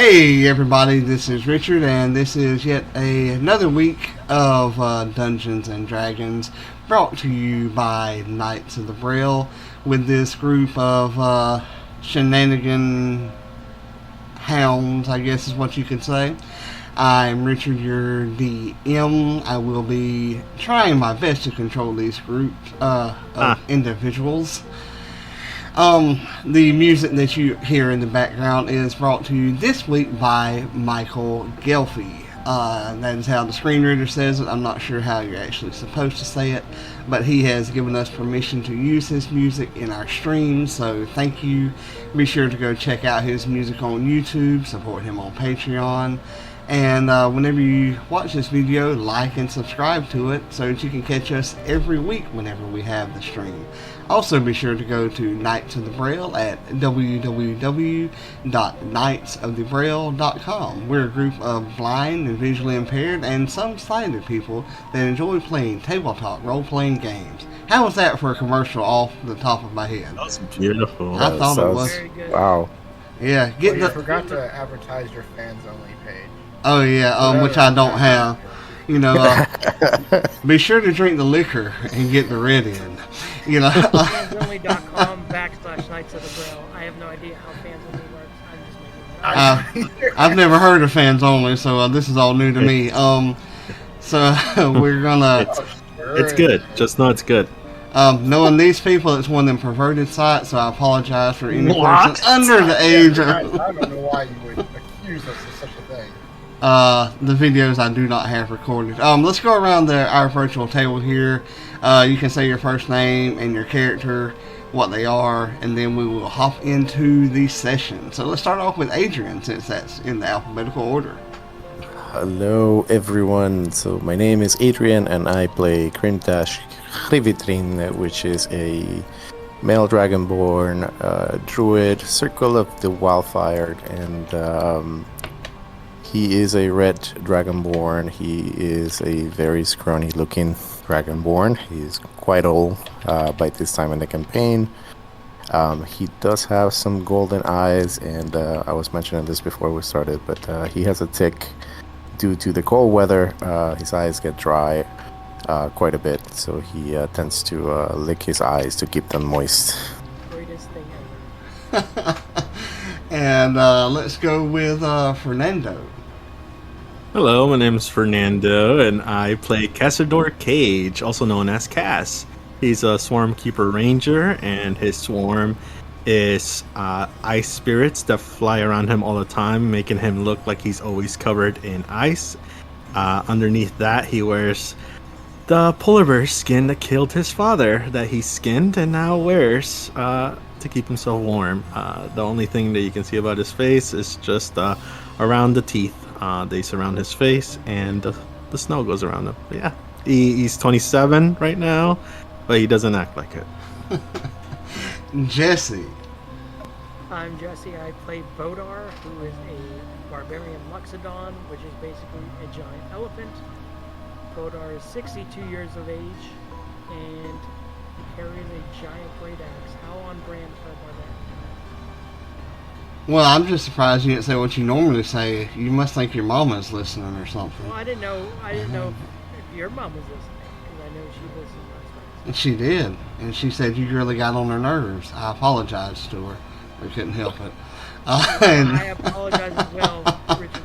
Hey everybody, this is Richard, and this is yet another week of Dungeons and Dragons, brought to you by Knights of the Braille, with this group of shenanigan hounds, I guess is what you could say. I'm Richard, your DM. I will be trying my best to control these groups of individuals. The music that you hear in the background is brought to you this week by Michael Ghelfi. That is how the screen reader says it. I'm not sure how you're actually supposed to say it, but he has given us permission to use his music in our stream, so thank you. Be sure to go check out his music on YouTube, support him on Patreon, and whenever you watch this video, like and subscribe to it so that you can catch us every week whenever we have the stream. Also, be sure to go to Knights of the Braille at www.knightsofthebraille.com. We're a group of blind and visually impaired and some sighted people that enjoy playing tabletop role-playing games. How was that for a commercial off the top of my head? That was beautiful. I thought it was. Very good. Wow. Yeah, You forgot to advertise your fans only page. Oh yeah, which I don't have. You know, be sure to drink the liquor and get the red in. You know. fansonly.com/Knights of the Braille. I have no idea how fans only works. I'm just making it up. I've never heard of fans only, so this is all new to me. So we're gonna. It's good. Just know it's good. Knowing these people, it's one of them perverted sites, so I apologize for any person under the age of. I don't know why you would accuse us of such a thing. The videos I do not have recorded. Let's go around our virtual table here. You can say your first name and your character, what they are, and then we will hop into the session. So let's start off with Adrian, since that's in the alphabetical order. Hello, everyone. So my name is Adrian, and I play Krimtash, which is a male dragonborn druid, Circle of the Wildfire, and he is a red dragonborn. He is a very scrawny looking dragonborn. He's quite old by this time in the campaign. He does have some golden eyes, and I was mentioning this before we started, but he has a tick. Due to the cold weather, his eyes get dry quite a bit, so he tends to lick his eyes to keep them moist. Greatest thing ever. And let's go with Fernando. Hello, my name is Fernando, and I play Cazador Cage, also known as Cass. He's a Swarm Keeper Ranger, and his swarm is ice spirits that fly around him all the time, making him look like he's always covered in ice. Underneath that, he wears the polar bear skin that killed his father, that he skinned and now wears to keep himself warm. The only thing that you can see about his face is just around the teeth. They surround his face, and the snow goes around him. But yeah, he's 27 right now, but he doesn't act like it. Jesse. I'm Jesse. I play Bodar, who is a barbarian Luxodon, which is basically a giant elephant. Bodar is 62 years of age, and he carries a giant great axe. How on brand for a barbarian? Well, I'm just surprised you didn't say what you normally say. You must think your mama's listening or something. Well, I didn't know if your mom was listening, because I know she listened last night. And she did, and she said you really got on her nerves. I apologized to her. We couldn't help it. I apologize as well, Richard.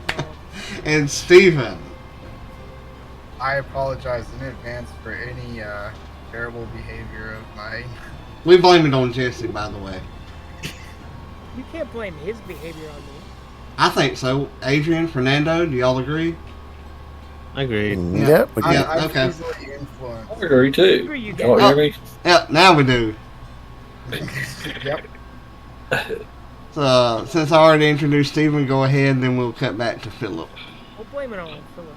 And Steven. I apologize in advance for any terrible behavior of mine. We blame it on Jesse, by the way. You can't blame his behavior on me. I think so. Adrian, Fernando, do y'all agree? Agreed. Yep. Yeah, I'm okay. easily influenced. I agree too. Agree you Don't guys. hear me? Yep, now we do. Yep. So, since I already introduced Steven, go ahead, and then we'll cut back to Phillip. We'll blame it on Phillip.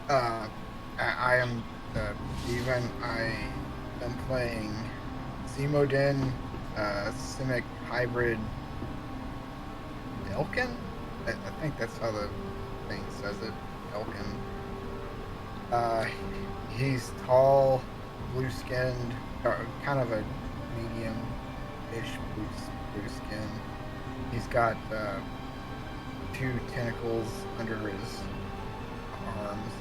I am Steven. I am playing Zemodan, Simic hybrid Elkin? I think that's how the thing says it. Elkin. He's tall, blue-skinned, kind of a medium-ish blue skin. He's got 2 tentacles under his arms.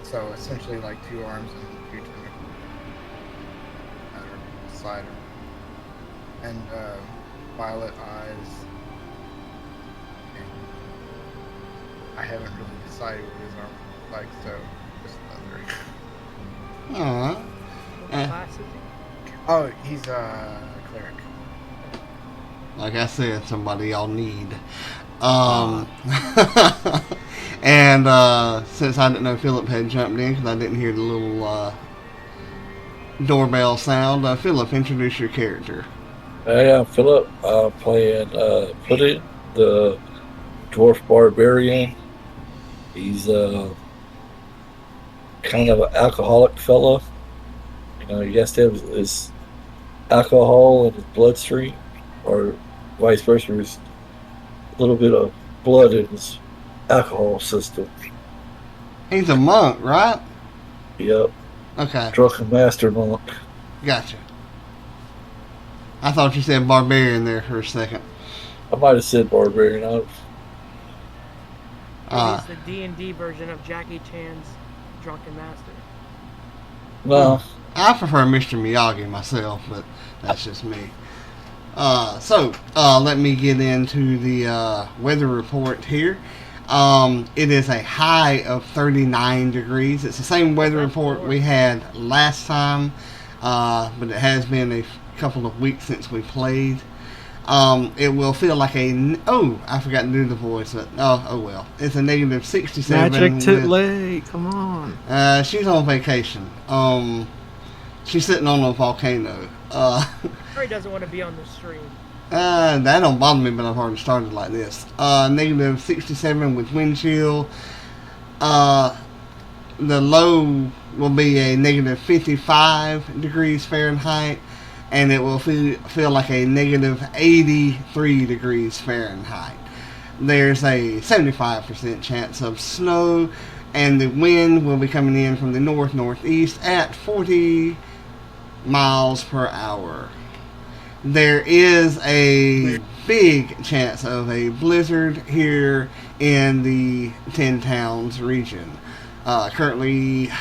So essentially like 2 arms and 2 tentacles beside him. And violet eyes. And I haven't really decided what his arm looks like, so just leather. Alright. What class is he? Oh, he's a cleric. Like I said, somebody y'all need. And since I didn't know Phillip had jumped in because I didn't hear the little doorbell sound, Phillip, introduce your character. Hey, I'm Phillip. I'm playing Puddin, the dwarf barbarian. He's kind of an alcoholic fella. You know, he has to have his alcohol in his bloodstream, or vice versa. There's a little bit of blood in his alcohol system. He's a monk, right? Yep. Okay, Drunken master monk. gotcha. I thought you said barbarian there for a second. I might have said barbarian. He's the D&D version of Jackie Chan's Drunken Master. No. I prefer Mr. Miyagi myself, but that's just me. So let me get into the weather report here. It is a high of 39 degrees. It's the same weather report we had last time, but it has been a couple of weeks since we played. It will feel like I forgot to do the voice, but oh well. It's a negative 67. Magic with- Titley, come on. she's on vacation. She's sitting on a volcano. He doesn't want to be on the stream. That don't bother me, but I've already started like this. Negative 67 with wind chill. The low will be a negative 55 degrees Fahrenheit, and it will feel like a negative 83 degrees Fahrenheit. There's a 75% chance of snow, and the wind will be coming in from the north-northeast at 40 miles per hour. There is a big chance of a blizzard here in the 10 Towns region. Currently,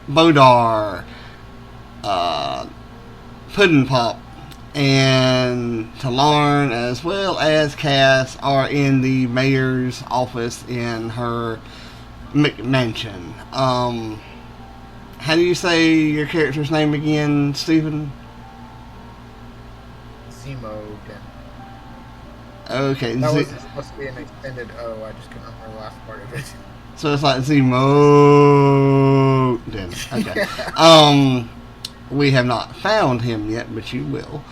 Bodar, Puddin Pop, and Talarn, as well as Cass, are in the mayor's office in her McMansion. How do you say your character's name again, Stephen? Zemodan. Okay, That was supposed to be an extended O. I just couldn't remember the last part of it. so it's like Zemodan. Okay. We have not found him yet, but you will.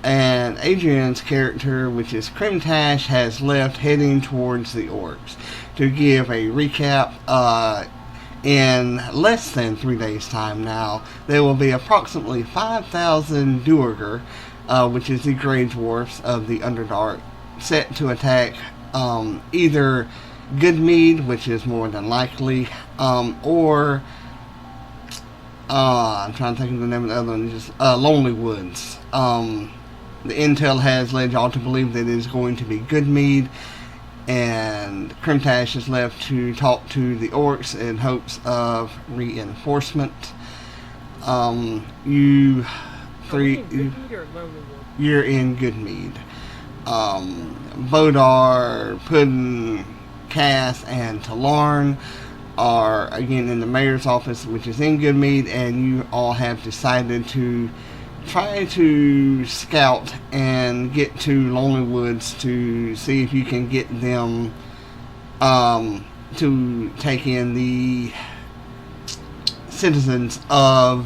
And Adrian's character, which is Krimtash, has left heading towards the orcs. To give a recap, in less than 3 days' time now, there will be approximately 5,000 Duergar, which is the Grey Dwarfs of the Underdark, set to attack either Goodmead, which is more than likely, or I'm trying to think of the name of the other one, just Lonely Woods. The intel has led y'all to believe that it is going to be Goodmead, and Krimtash is left to talk to the orcs in hopes of reinforcement. You three, you're in Goodmead. Bodar, Puddin, Cass, and Talarn are again in the mayor's office, which is in Goodmead, and you all have decided to try to scout and get to Lonely Woods to see if you can get them to take in the citizens of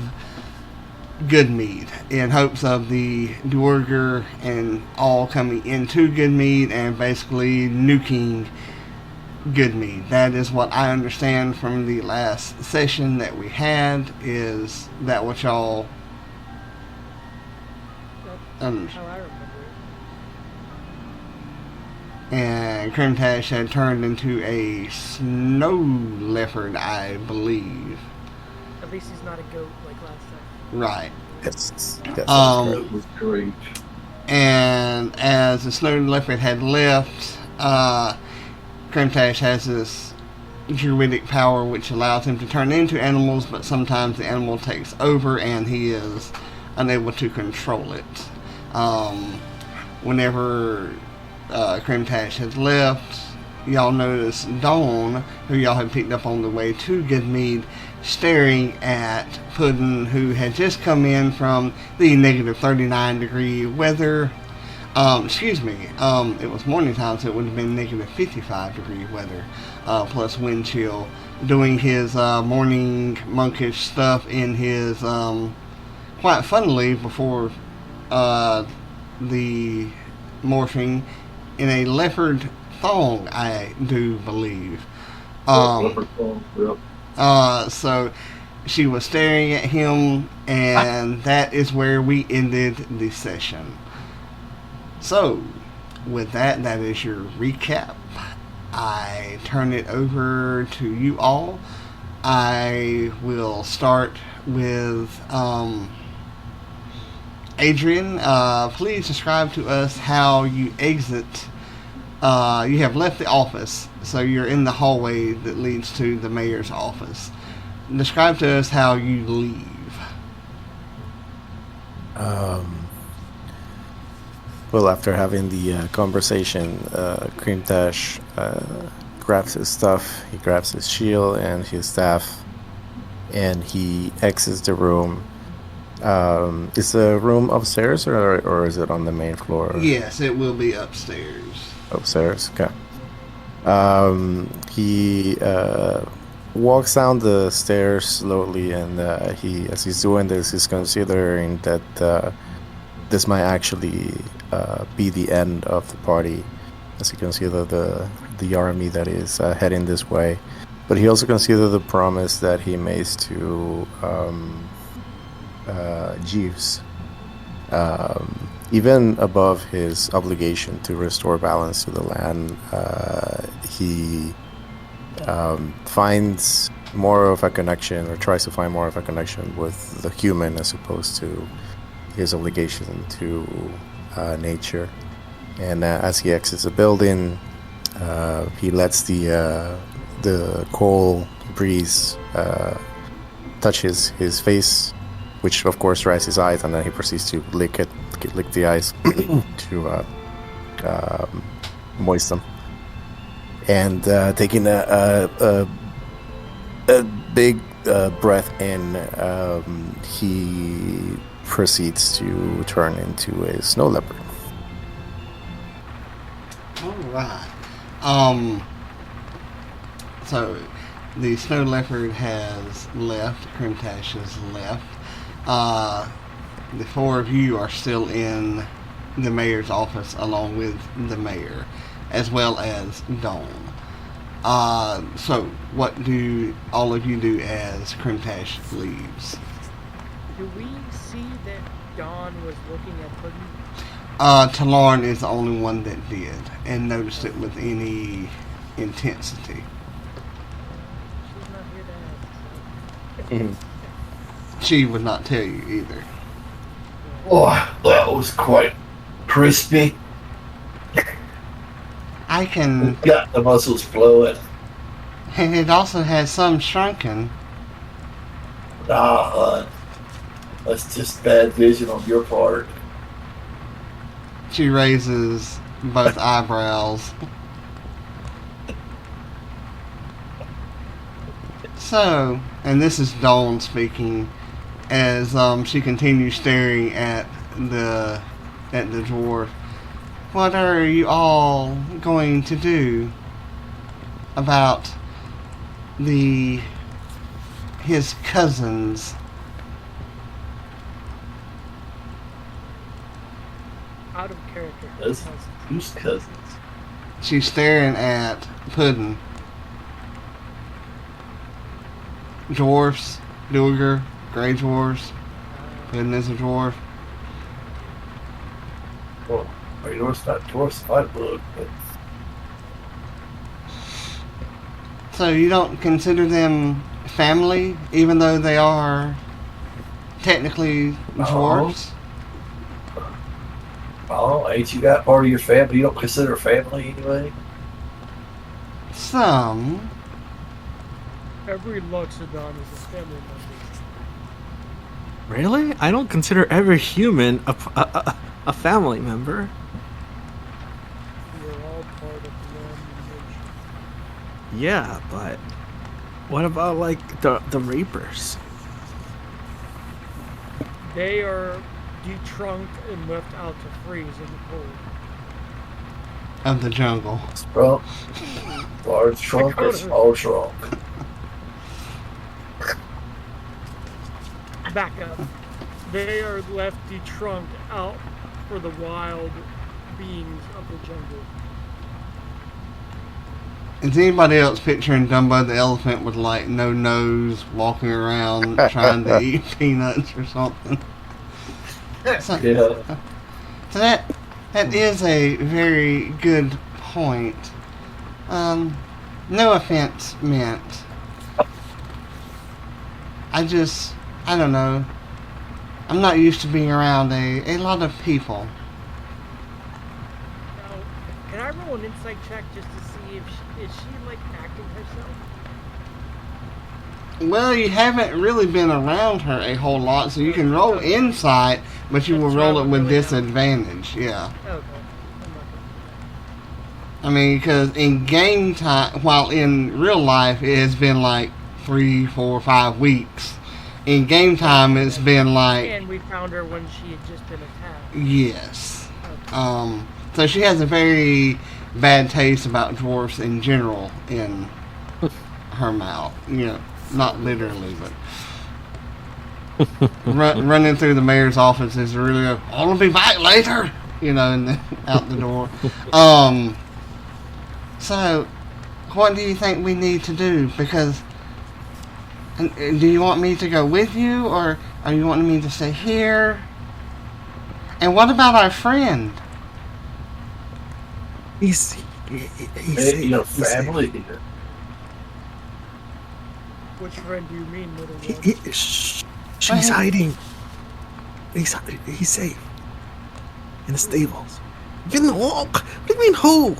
Goodmead in hopes of the Duergar and all coming into Goodmead and basically nuking Goodmead. That is what I understand from the last session that we had. Is that what y'all That's how I remember it. And Krimtash had turned into a snow leopard, I believe. At least he's not a goat like last time. Right. Yes. That was great. And as the snow leopard had left, Krimtash has this druidic power which allows him to turn into animals, but sometimes the animal takes over and he is unable to control it. Whenever Krimtash has left, y'all notice Dawn, who y'all had picked up on the way to Goodmead, staring at Puddin, who had just come in from the negative 39 degree weather. It was morning time, so it would have been negative 55 degree weather, plus wind chill, doing his morning monkish stuff in his, quite funnily, before the morphing, in a leopard thong, I do believe. So she was staring at him, and that is where we ended the session. So, with that is your recap. I turn it over to you all. I will start with Adrian. Please describe to us how you exit. You have left the office, so you're in the hallway that leads to the mayor's office. Describe to us how you leave. Well, after having the conversation, Krimtash grabs his stuff, he grabs his shield and his staff, and he exits the room. Is the room upstairs or is it on the main floor? Yes, it will be upstairs. Upstairs, okay. He walks down the stairs slowly, and as he's doing this, he's considering that this might actually be the end of the party, as he considers the army that is heading this way. But he also considers the promise that he makes to Jeeves. Even above his obligation to restore balance to the land, he finds more of a connection, or tries to find more of a connection with the human as opposed to his obligation to nature. And as he exits the building, he lets the cold breeze touch his face, which of course dries his eyes, and then he proceeds to lick the eyes to moist them. And taking a big breath in, he proceeds to turn into a snow leopard. Alright. So the snow leopard has left, Krimtash has left. The four of you are still in the mayor's office along with the mayor, as well as Dawn. So what do all of you do as Krimtash leaves? Do we see that Dawn was looking at Puddin? Talarn is the only one that did, and noticed it with any intensity. She's not here to ask. She would not tell you either. Oh, that was quite crispy. I can... Got the muscles flowing. And it also has some shrunken. Nah, that's just bad vision on your part. She raises both eyebrows. So, and this is Dawn speaking, as she continues staring at the dwarf. What are you all going to do about his cousins? Out of character. Who's cousins? She's staring at Puddin. Dwarfs, Duergar, Grey Dwarfs. Puddin is a dwarf. Well, our dwarfs not dwarfs if I look, but So you don't consider them family, even though they are technically dwarves? Oh, ain't you got part of your family you don't consider family anyway? Some. Every Loxodon is a family member. Really? I don't consider every human a family member. We are all part of one nation. Yeah, but what about like the rapers? They are detrunked and left out to freeze in the cold. Of the jungle. Well, large trunk or small trunk? Back up. They are left detrunked out for the wild beings of the jungle. Is anybody else picturing Dumbo the elephant with like no nose walking around trying to eat peanuts or something? So, Yeah. so that is a very good point. No offense meant. I don't know. I'm not used to being around a lot of people. Now, can I roll an insight check just to see if is she like acting herself? Well, you haven't really been around her a whole lot, so you can roll insight, but you will roll it with disadvantage. Yeah. Okay. I'm not gonna I mean, because in game time, while in real life it has been like 3, 4, 5 weeks. In game time, it's been do that. like And we found her when she had just been attacked. yes. Okay. So she has a very bad taste about dwarfs in general in her mouth. You know, not literally, but running through the mayor's office is really I'll be back later. You know, and then out the door. So, what do you think we need to do? Because, do you want me to go with you, or are you wanting me to stay here? And what about our friend? He's Hey, your family. Which friend do you mean, little one? she's hiding. He's safe in the stables. You know, what do you mean who?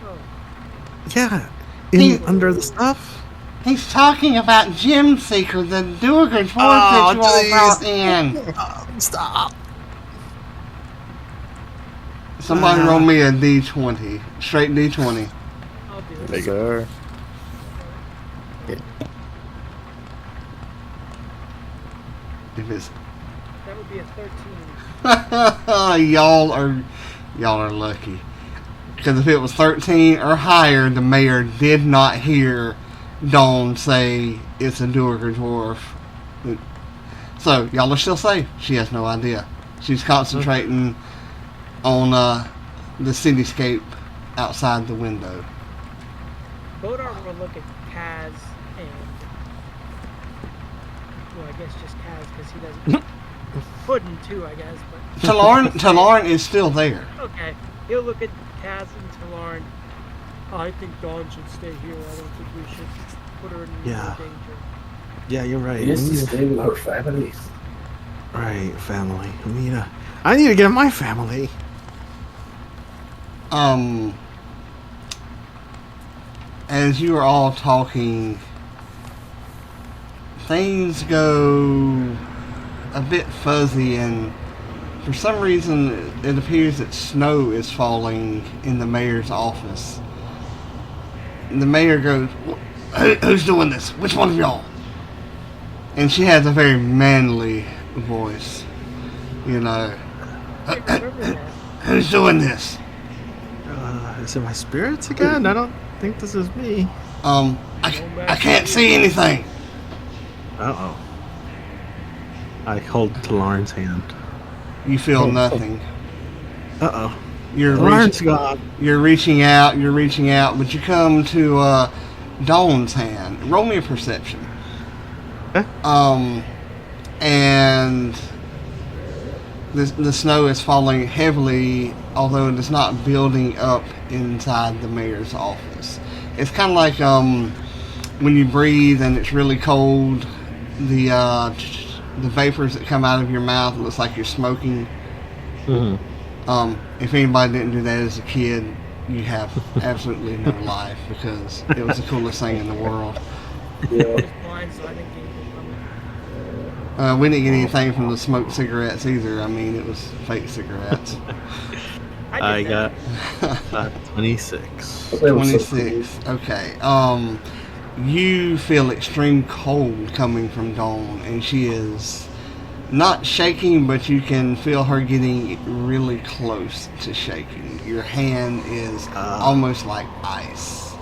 Oh, Yeah, He- under the stuff. He's talking about Gem Seeker, the Duergar dwarf Oh, that you all jeez. brought in. Stop. Somebody roll me a D20. Straight D20. I'll do Yes, it. sir. If it's That would be a 13. y'all are lucky. Because if it was 13 or higher, the mayor did not hear Dawn say it's a Duergar dwarf. So y'all are still safe. She has no idea. She's concentrating on the cityscape outside the window. Bodar will look at Kaz and, well, I guess just Kaz because he doesn't. Puddin too, I guess. But Talarn is still there. okay, he'll look at Kaz and Talarn. I think Dawn should stay here. I don't think we should put her in any Yeah. danger. Yeah, you're right. He used to stay with her family. Right, family. I need to get my family. As you are all talking, things go a bit fuzzy, and for some reason it appears that snow is falling in the mayor's office. And the mayor goes, Who's doing this? Which one of y'all? And she has a very manly voice, you know. I remember that. Who's doing this? Is it my spirits again? I don't think this is me. I can't see anything. Uh-oh. I hold Talarn's hand. You feel nothing. Uh-oh. You're Talarn's reaching, gone. you're reaching out, but you come to Dawn's hand. Roll me a perception. Okay. And the snow is falling heavily, although it is not building up inside the mayor's office. It's kind of like when you breathe and it's really cold, the vapors that come out of your mouth, it looks like you're smoking. If anybody didn't do that as a kid, you have absolutely no life because it was the coolest thing in the world. Yeah. Blind, so I didn't get anything from it. We didn't get anything from the smoked cigarettes either. I mean, it was fake cigarettes. I did got that. 26. That was so 26. Okay. You feel extreme cold coming from Dawn, and she is not shaking, but you can feel her getting really close to shaking. Your hand is almost like ice.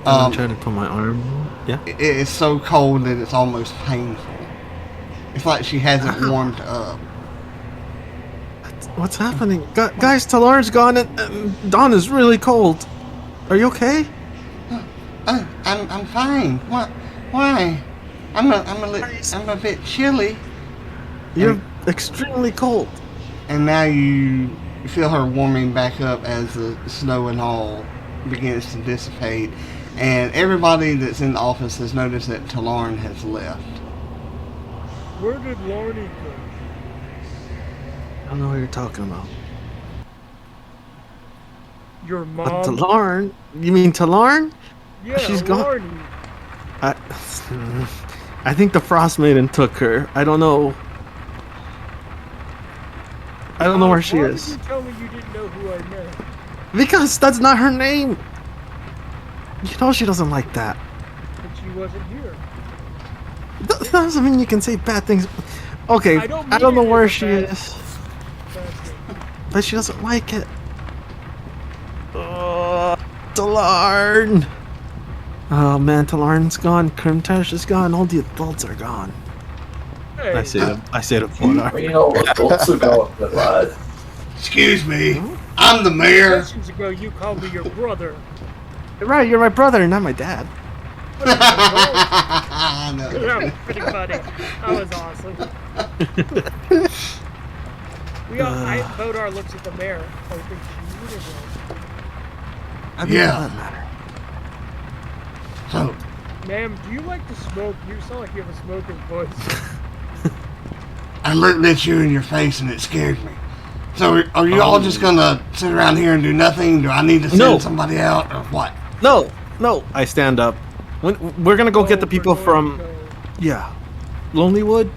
I'm trying to put my arm. Yeah. It is so cold that it's almost painful. It's like she hasn't warmed up. What's happening? Guys, Talar's gone and Dawn is really cold. Are you okay? I'm fine. What? Why? I'm a bit chilly. You're extremely cold. And now you feel her warming back up as the snow and all begins to dissipate. And everybody that's in the office has noticed that Talarn has left. Where did Lordy go? I don't know what you're talking about. Your mom? Talarn? You mean Talarn? Yeah, She's gone. Lordy. I think the Frost Maiden took her. I don't know. I don't know where she Why is. did you tell me you didn't know who I meant? Because that's not her name. You know she doesn't like that. But she wasn't here. That doesn't mean you can say bad things. Okay, I don't I don't know mean it where as a she bad- is, bad thing. but she doesn't like it. Talarn. Oh man, Talarn's gone. Krimtash is gone. All the adults are gone. Hey, I say to Bodar. You know, adults are going to lie. Excuse me. I'm the mayor. sessions ago you called me your brother. Right, you're my brother, not my dad. I know. That was pretty funny. That was awesome. Bodar looks at the mayor, hoping she would have. I mean, Yeah. it doesn't matter. So, Ma'am, do you like to smoke? You sound like you have a smoker's voice. I looked at you in your face and it scared me. So, are you all just gonna sit around here and do nothing? Do I need to send No. somebody out or what? No. I stand up. We're gonna go get the people from. Yeah. Lonelywood?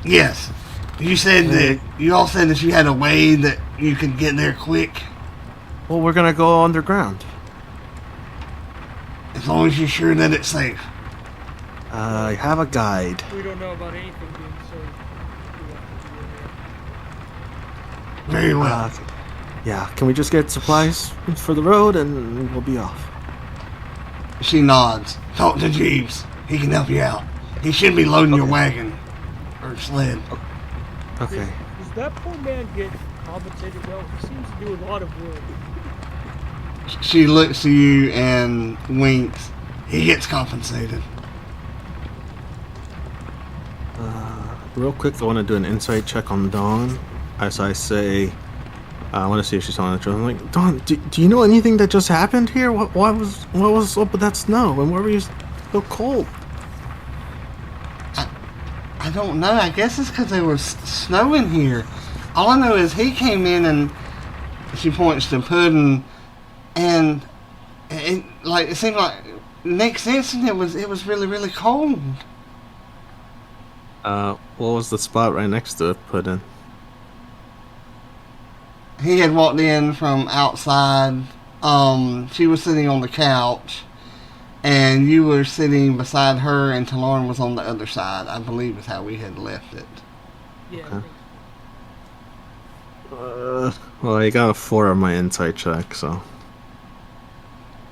Yes. You said that you all said that you had a way that you could get there quick. Well, we're gonna go underground. As long as you're sure that it's safe. I have a guide. We don't know about anything being safe. We have to be Very well. Yeah, can we just get supplies for the road and we'll be off? She nods. Talk to Jeeves. He can help you out. He should be loading your wagon. Or sled. Okay. Does that poor man get compensated well? He seems to do a lot of work. She looks to you and winks. He gets compensated. Real quick, I want to do an insight check on Dawn. As I say, I want to see if she's telling the truth. I'm like, Dawn, do you know anything that just happened here? What was up with that snow? And why were you so cold? I don't know. I guess it's because there was snow in here. All I know is he came in and she points to Puddin, and it seemed like next instant it was really, really cold. What was the spot right next to it? Puddin. He had walked in from outside. She was sitting on the couch, and you were sitting beside her, and Talarn was on the other side. I believe is how we had left it. Yeah. Okay. Well, I got a 4 on my insight check, so.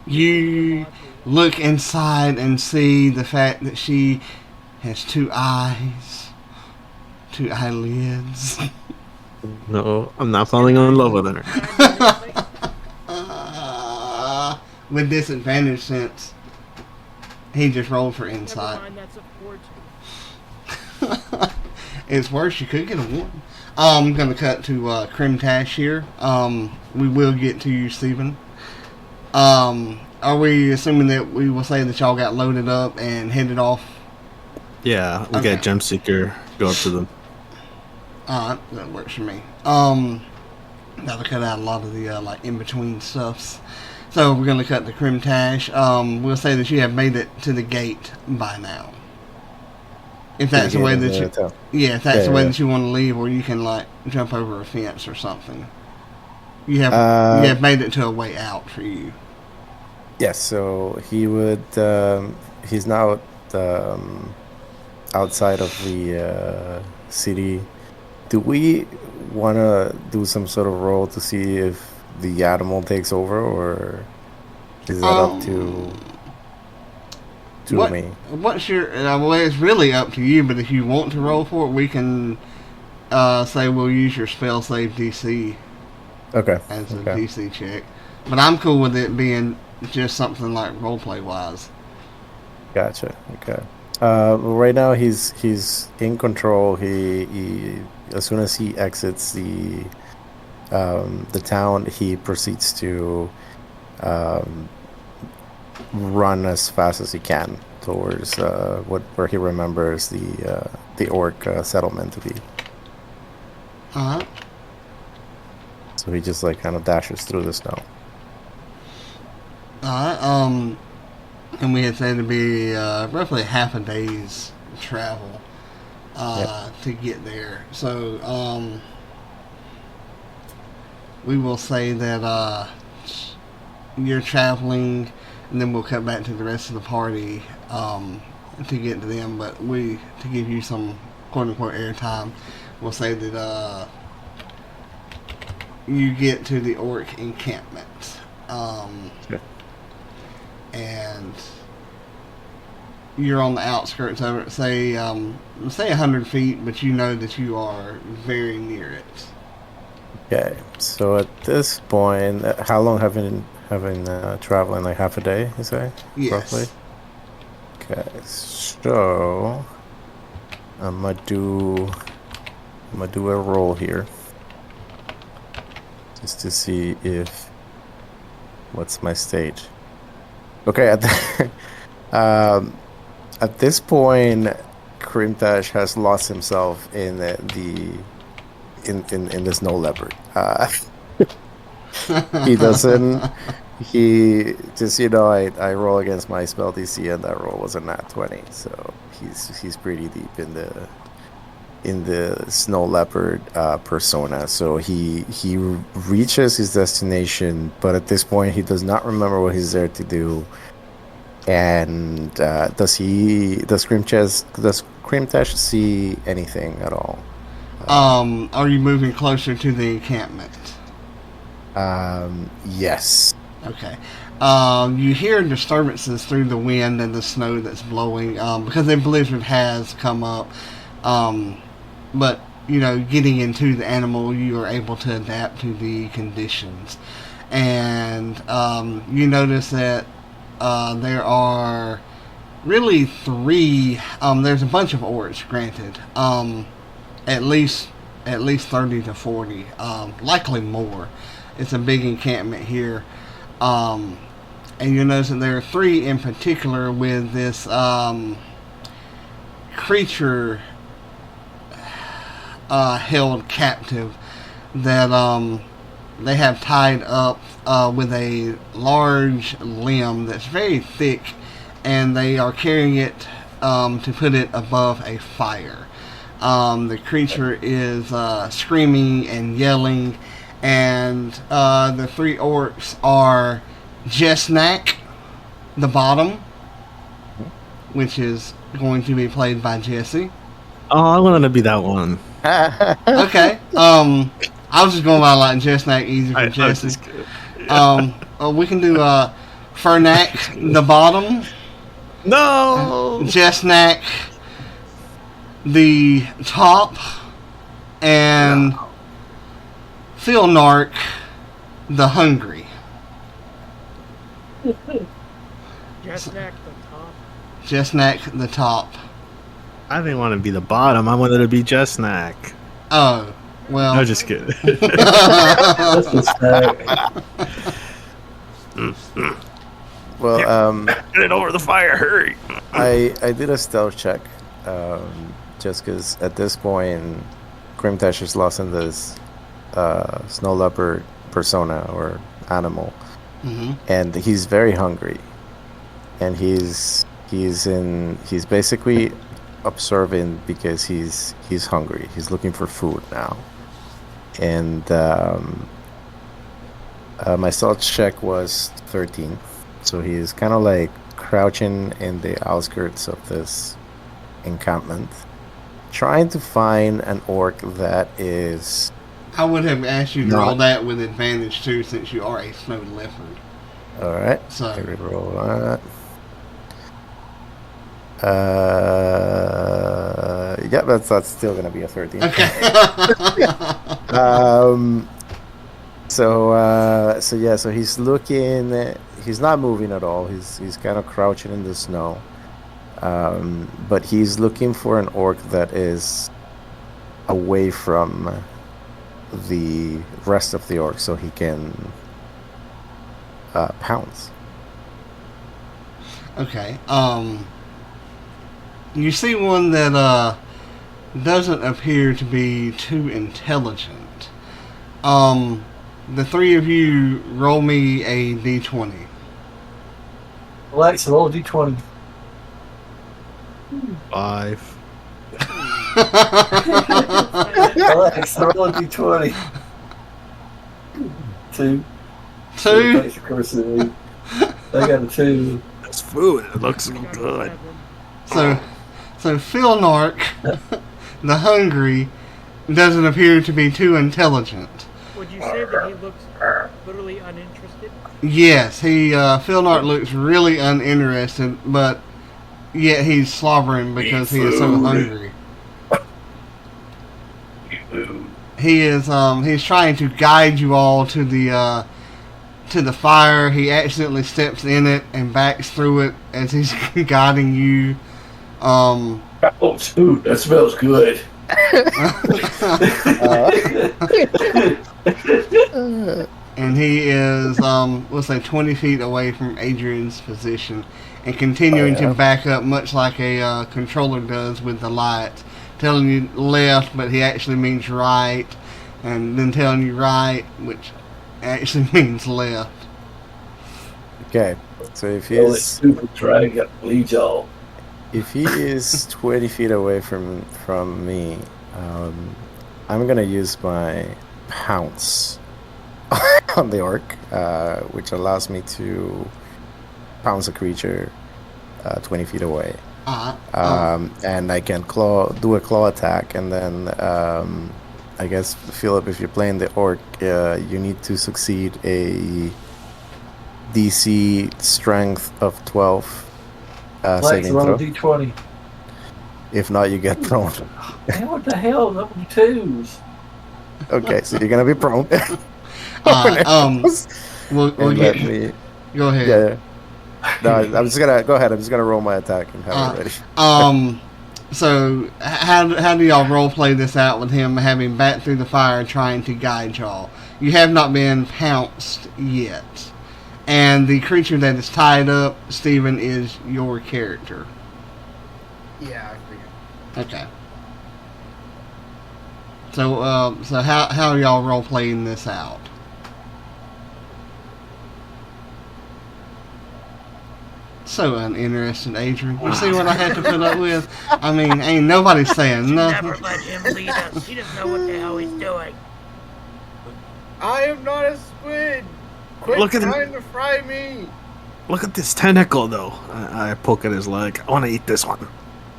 You look inside and see the fact that she has 2 eyes, 2 eyelids. No, I'm not falling in love with her. With disadvantage since he just rolled for Never insight. mind, that's a 4-2. It's worse, you could get a 1. I'm going to cut to Krimtash here. We will get to you, Stephen. Are we assuming that we will say that y'all got loaded up and headed off? Yeah, we Okay. got Gem Seeker, go up to them. That works for me. That'll cut out a lot of the like in between stuffs. So we're gonna cut the Krimtash. We'll say that you have made it to the gate by now. If that's the way that you, if that's the way that you want to leave, or you can like jump over a fence or something. You have made it to a way out for you. Yes. So he would. He's now outside of the city. Do we want to do some sort of roll to see if the animal takes over, or is that up to me? What's your? Well, it's really up to you. But if you want to roll for it, we can say we'll use your spell save DC. Okay. As a DC check, but I'm cool with it being just something like roleplay wise. Gotcha. Okay. Right now he's in control. He as soon as he exits the town, he proceeds to run as fast as he can towards where he remembers the orc settlement to be. So he just like kind of dashes through the snow. And we had said to be roughly half a day's travel to get there. So we will say that you're traveling, and then we'll cut back to the rest of the party to get to them. But to give you some quote unquote airtime, we'll say that you get to the orc encampment. And you're on the outskirts of it, say 100 feet, but you know that you are very near it. Okay, so at this point, how long have you been traveling? Like half a day, you say? Yes. Roughly? Okay, so I'm gonna do a roll here, just to see if what's my stage. Okay, at this point, Krimtash has lost himself in the snow leopard. He doesn't. He just I roll against my spell DC, and that roll was a nat 20. So he's pretty deep in the snow leopard persona. So he reaches his destination, but at this point he does not remember what he's there to do. And does Krimtash see anything at all? Are you moving closer to the encampment? Yes. Okay. You hear disturbances through the wind and the snow that's blowing because the blizzard has come up. But, getting into the animal, you are able to adapt to the conditions. And you notice that there are really 3, there's a bunch of orcs, granted. At least 30 to 40, likely more. It's a big encampment here. And you'll notice that there are 3 in particular with this creature held captive that they have tied up with a large limb that's very thick, and they are carrying it to put it above a fire. The creature is screaming and yelling, and the 3 orcs are Jesnak, the bottom, which is going to be played by Jesse. Oh, I wanted to be that one. Okay. I was just going by like Jesnak, easy for Jesse. We can do Fernak, the bottom. No. Jesnak, the top, and Philnark, the hungry. Jesnak the top. Jesnak, the top. I didn't want to be the bottom. I wanted to be Jesnak. Oh, well. No, just kidding. Well, get it over the fire, hurry. I did a stealth check, just because at this point, Krimtash is lost in this snow leopard persona or animal, and he's very hungry, and he's basically observing because he's hungry. He's looking for food now, and my stealth check was 13, so he's kind of like crouching in the outskirts of this encampment, trying to find an orc that is. I would have asked you to roll that with advantage too, since you are a snow leopard. All right. So I roll that. Yeah, that's still gonna be a 13. okay. So he's looking. He's not moving at all. He's kind of crouching in the snow. But he's looking for an orc that is away from the rest of the orcs, so he can pounce. Okay. You see one that doesn't appear to be too intelligent. The three of you roll me a d20. Alexa, roll a d20. 5. Alexa, roll a d20. 2. 2. Thanks for cursing me. I got a 2. That's food. It looks so good. So Philnark, the hungry, doesn't appear to be too intelligent. Would you say that he looks literally uninterested? Yes, Philnark looks really uninterested, but yet he's slobbering because he is so hungry. He is he's trying to guide you all to the fire. He accidentally steps in it and backs through it as he's guiding you. Oh, dude, that smells good. And he is, we'll say 20 feet away from Adrian's position and continuing to back up much like a controller does with the light, telling you left, but he actually means right, and then telling you right, which actually means left. Okay, so if Oh, that he's stupid dragon bleeds all. if he is 20 feet away from me, I'm gonna use my pounce on the orc, which allows me to pounce a creature 20 feet away. And I can do a claw attack, and then I guess, Philip, if you're playing the orc, you need to succeed a DC strength of 12 saving roll a throw. d20. If not, you get prone. Man, what the hell? Number 2s. Okay, so you're gonna be prone. We'll get me. Go ahead. Yeah. No, I'm just gonna go ahead. I'm just gonna roll my attack and have it ready. So how do y'all role play this out with him having backed through the fire trying to guide y'all? You have not been pounced yet. And the creature that is tied up, Steven, is your character. Yeah, I figured. Okay. So how are y'all role playing this out? So uninterested, Adrian. You see what I had to put up with? I mean, ain't nobody saying nothing. Never let him lead us. He doesn't know what the hell he's doing. I am not a squid. Quit Look at him. trying to fry me. Look at this tentacle, though. I poke at his leg. I want to eat this one.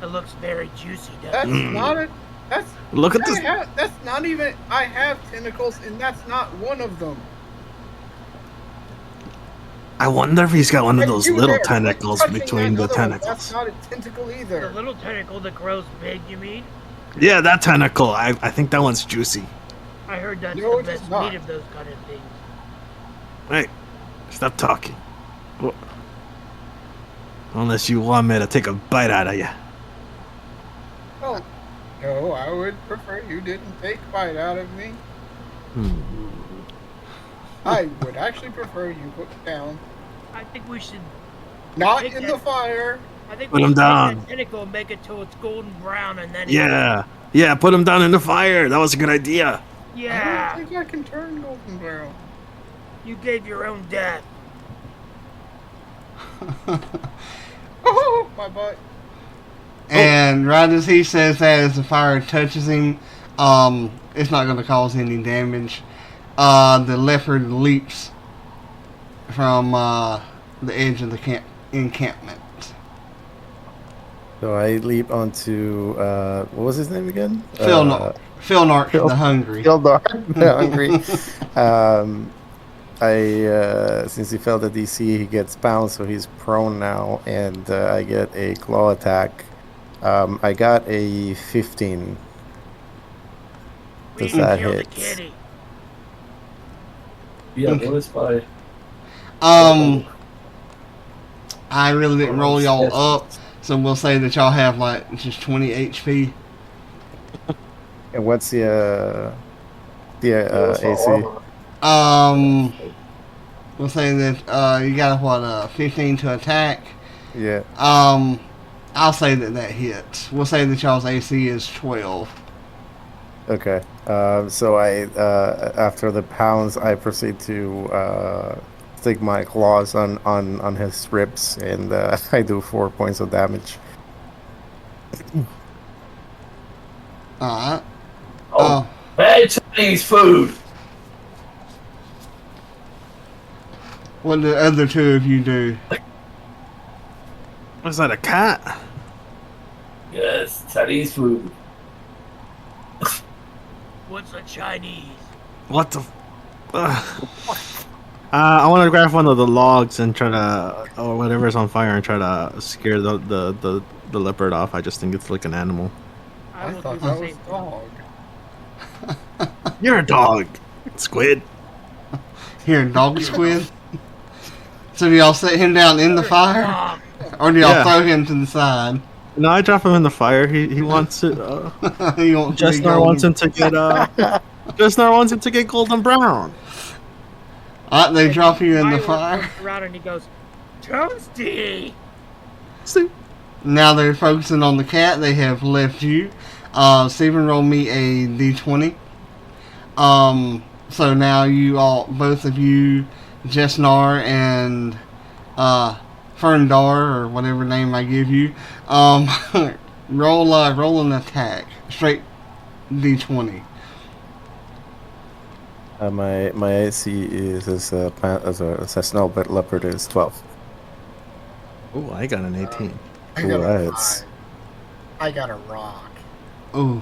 It looks very juicy, That's doesn't it? not a. That's. Look at this. That's not even. I have tentacles, and that's not one of them. I wonder if he's got one of Hey, those you little there, quit tentacles touching between that the other one. That's tentacles. not a tentacle The either. little tentacle that grows big, you mean? Yeah, that tentacle. I think that one's juicy. I heard that's No, the it is best not. meat of those kind of things. Hey, stop talking. Wha- Unless you want me to take a bite out of you. Oh, no, I would prefer you didn't take a bite out of me. I would actually prefer you put down, I think we should. not Take in that. the fire. I think Put we him should take down. that tentacle and make it till it's golden brown, and then Yeah, Yeah, put him down in the fire. That was a good idea. Yeah, I don't think I can turn Golden Barrel. you gave your own death. Oh, my butt. And right as he says that, as the fire touches him, it's not going to cause any damage. The leopard leaps from the edge of the encampment. So I leap onto what was his name again? Philnark the Hungry. Philnark the Hungry. Since he failed the DC, he gets bounced, so he's prone now, and I get a claw attack. I got a 15. Does We that killed the hit? kitty. Yeah, what is my... I really didn't roll y'all up, so we'll say that y'all have like just 20 HP. And what's the AC? We'll say that you got what 15 to attack. Yeah. I'll say that hits. We'll say that y'all's AC is 12. Okay. So I after the pounds, I proceed to stick my claws on his ribs, and I do 4 points of damage. Alright. Oh, bad Chinese food. What do the other two of you do? Was that a cat? Yes, Chinese food. What's a Chinese? What the? I want to grab one of the logs and try to, or whatever's on fire, and try to scare the leopard off. I just think it's like an animal. I I will thought do that the was same. dog. You're a dog, squid. Here, dog squid. So do y'all set him down in the fire? Mom, Or do y'all Yeah. throw him to the side? No, I drop him in the fire. He wants it. You want to be Jesnar wants golden- him to get Jesnar wants him to get golden brown. Alright, they drop you in the Milo fire. turns around and he goes, Toasty! See? Now they're focusing on the cat. They have left you. Stephen, roll me a d20. So now you all, both of you, Jesnar and Ferndar, or whatever name I give you, roll an attack. Straight d20. My AC is as a snow, but leopard is 12. Oh, I got an 18. I got a Right. 5. I got a rock. Ooh.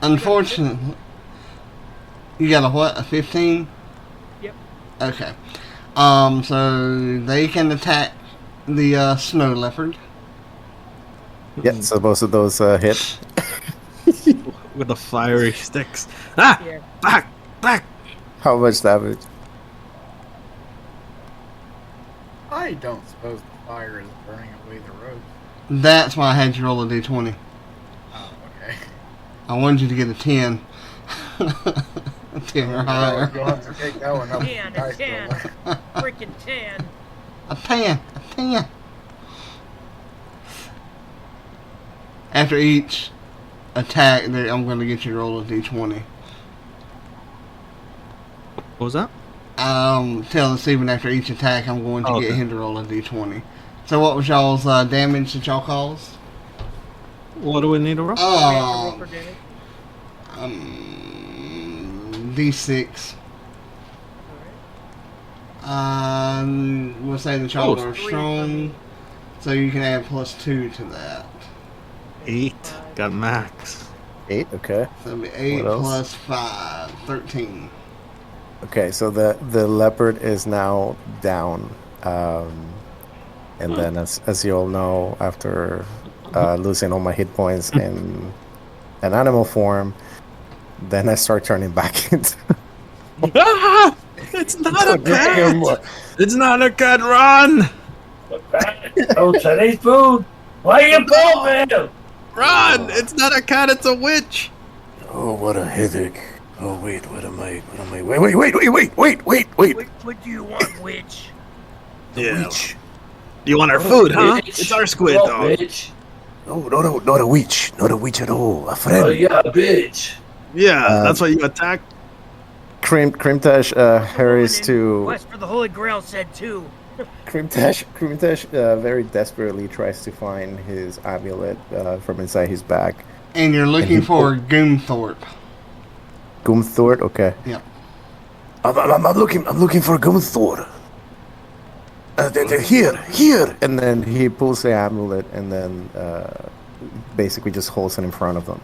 Unfortunately. You got a what? A 15? Yep. Okay. So they can attack the snow leopard. Yeah, so both of those hit. With the fiery sticks. Ah! Yeah. Back! How much damage? I don't suppose the fire is burning away the ropes. That's why I had you roll a d20. Oh, okay. I wanted you to get a 10. A 10 or higher. You'll have to take that one up. 10, a 10. Freaking 10. A 10. A 10. After each attack, I'm going to get you to roll a d20. What was that? Telling Steven after each attack, I'm going to get Okay. him to roll a d20. So what was y'all's damage that y'all caused? What do we need to roll? We have to roll for damage. D6. Alright. We'll say that y'all Oh, are three strong, so you can add +2 to that. 8. Got max. 8, okay. So it'll be 8 What else? plus 5, 13. Okay, so the leopard is now down. And then, as you all know, after losing all my hit points in an animal form, then I start turning back into. Ah! It's not a cat! It's not a cat, run! Oh, Chinese food. Why you bombing? Run! It's not a cat, it's a witch! Oh, what a headache! Oh wait, what am I? Wait! What do you want, witch? Yeah. You want our food, huh? Bitch. It's our squid, Oh, dog. bitch. No, not a witch. Not a witch at all. A friend. Oh yeah, bitch. Yeah, that's why you attacked. Krimtash hurries to... Quest for the Holy Grail said too. Krimtash very desperately tries to find his amulet from inside his bag. And you're looking for Goomthorpe. Goomthorpe? Okay. Yep. I'm looking for Goomthorpe. They're here. And then he pulls the amulet and then basically just holds it in front of them.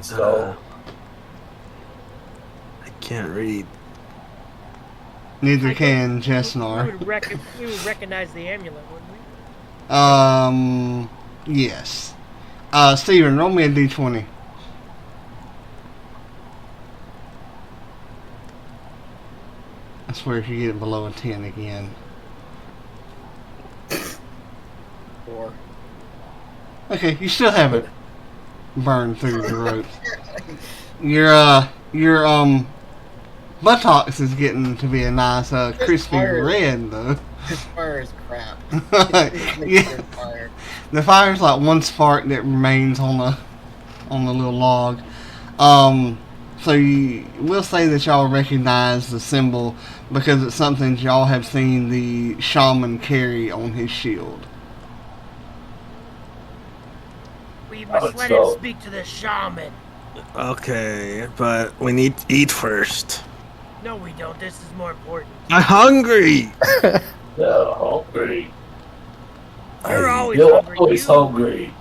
So I can't read. Neither can We Jesnar. would recognize the amulet, wouldn't we? Yes. Steven, roll me a d20. I swear if you get it below a 10 again. 4. Okay, you still haven't burned through the ropes. Your buttocks is getting to be a nice crispy fire. red though. This fire is crap. Yeah. Fire. The fire's like one spark that remains on the little log. So we'll say that y'all recognize the symbol because it's something y'all have seen the shaman carry on his shield. We must Let's let go. him speak to the shaman. Okay, but we need to eat first. No, we don't. This is more important. I'm hungry. yeah, hungry. You're always You're hungry. always hungry.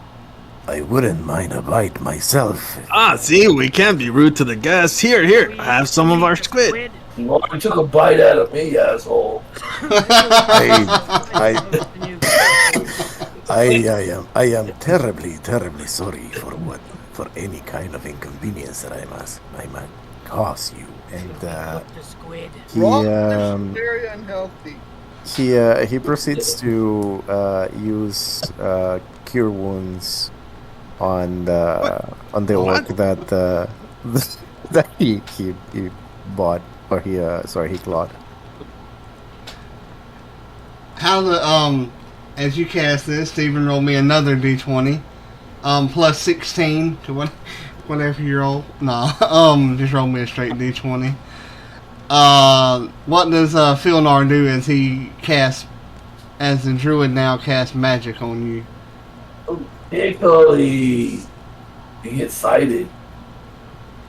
I wouldn't mind a bite myself. See, we can't be rude to the guests. Here, We have some of eat our the squid. You already took a bite out of me, asshole. I am terribly sorry for any kind of inconvenience that I might cause you. And The squid. Raw he fish, very unhealthy. he proceeds to use cure wounds on the orc that that he bought or he clawed. How the as you cast this, Stephen, roll me another d20. Plus 16 to whatever you roll. Nah, just roll me a straight d20. What does Philnar do as he casts, as the druid now casts magic on you? He gets excited.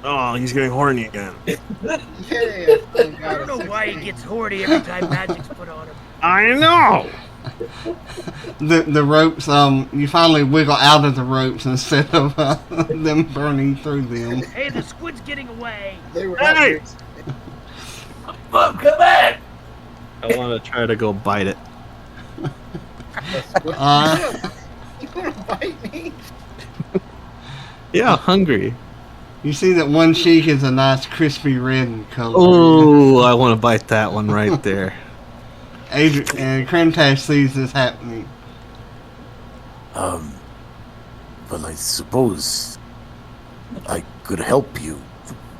Oh, he's getting horny again. Yeah, I don't know why he gets horny every time magic's put on him. I know. The ropes, you finally wiggle out of the ropes instead of them burning through them. Hey, the squid's getting away. They were Hey! Come back! I want to try to go bite it. You want to bite me? Yeah, hungry. You see that one cheek is a nice crispy red in color. Oh, I want to bite that one right there. Adrian and Krimtash sees this happening. Well, I suppose I could help you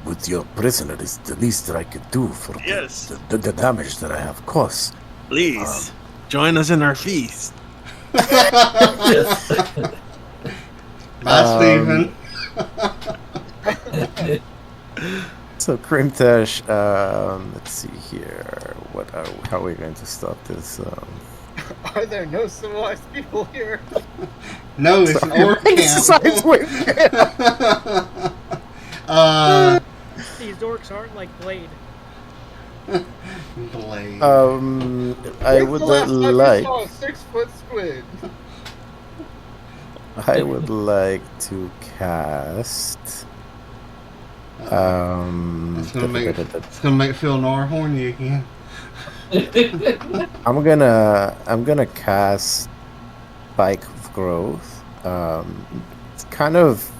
with your prisoner. It's the least that I could do for Yes. the damage that I have caused. Please, join us in our feast. Bye, Stephen. So Krimtash, let's see here. How are we going to stop this? Are there no civilized people here? No, it's an orc Besides, camp. These orcs aren't like Blade. Blade. I would like. A 6-foot squid. I would like to cast. It's gonna make Phil Nar horny again. I'm gonna cast Spike of Growth. It's kind of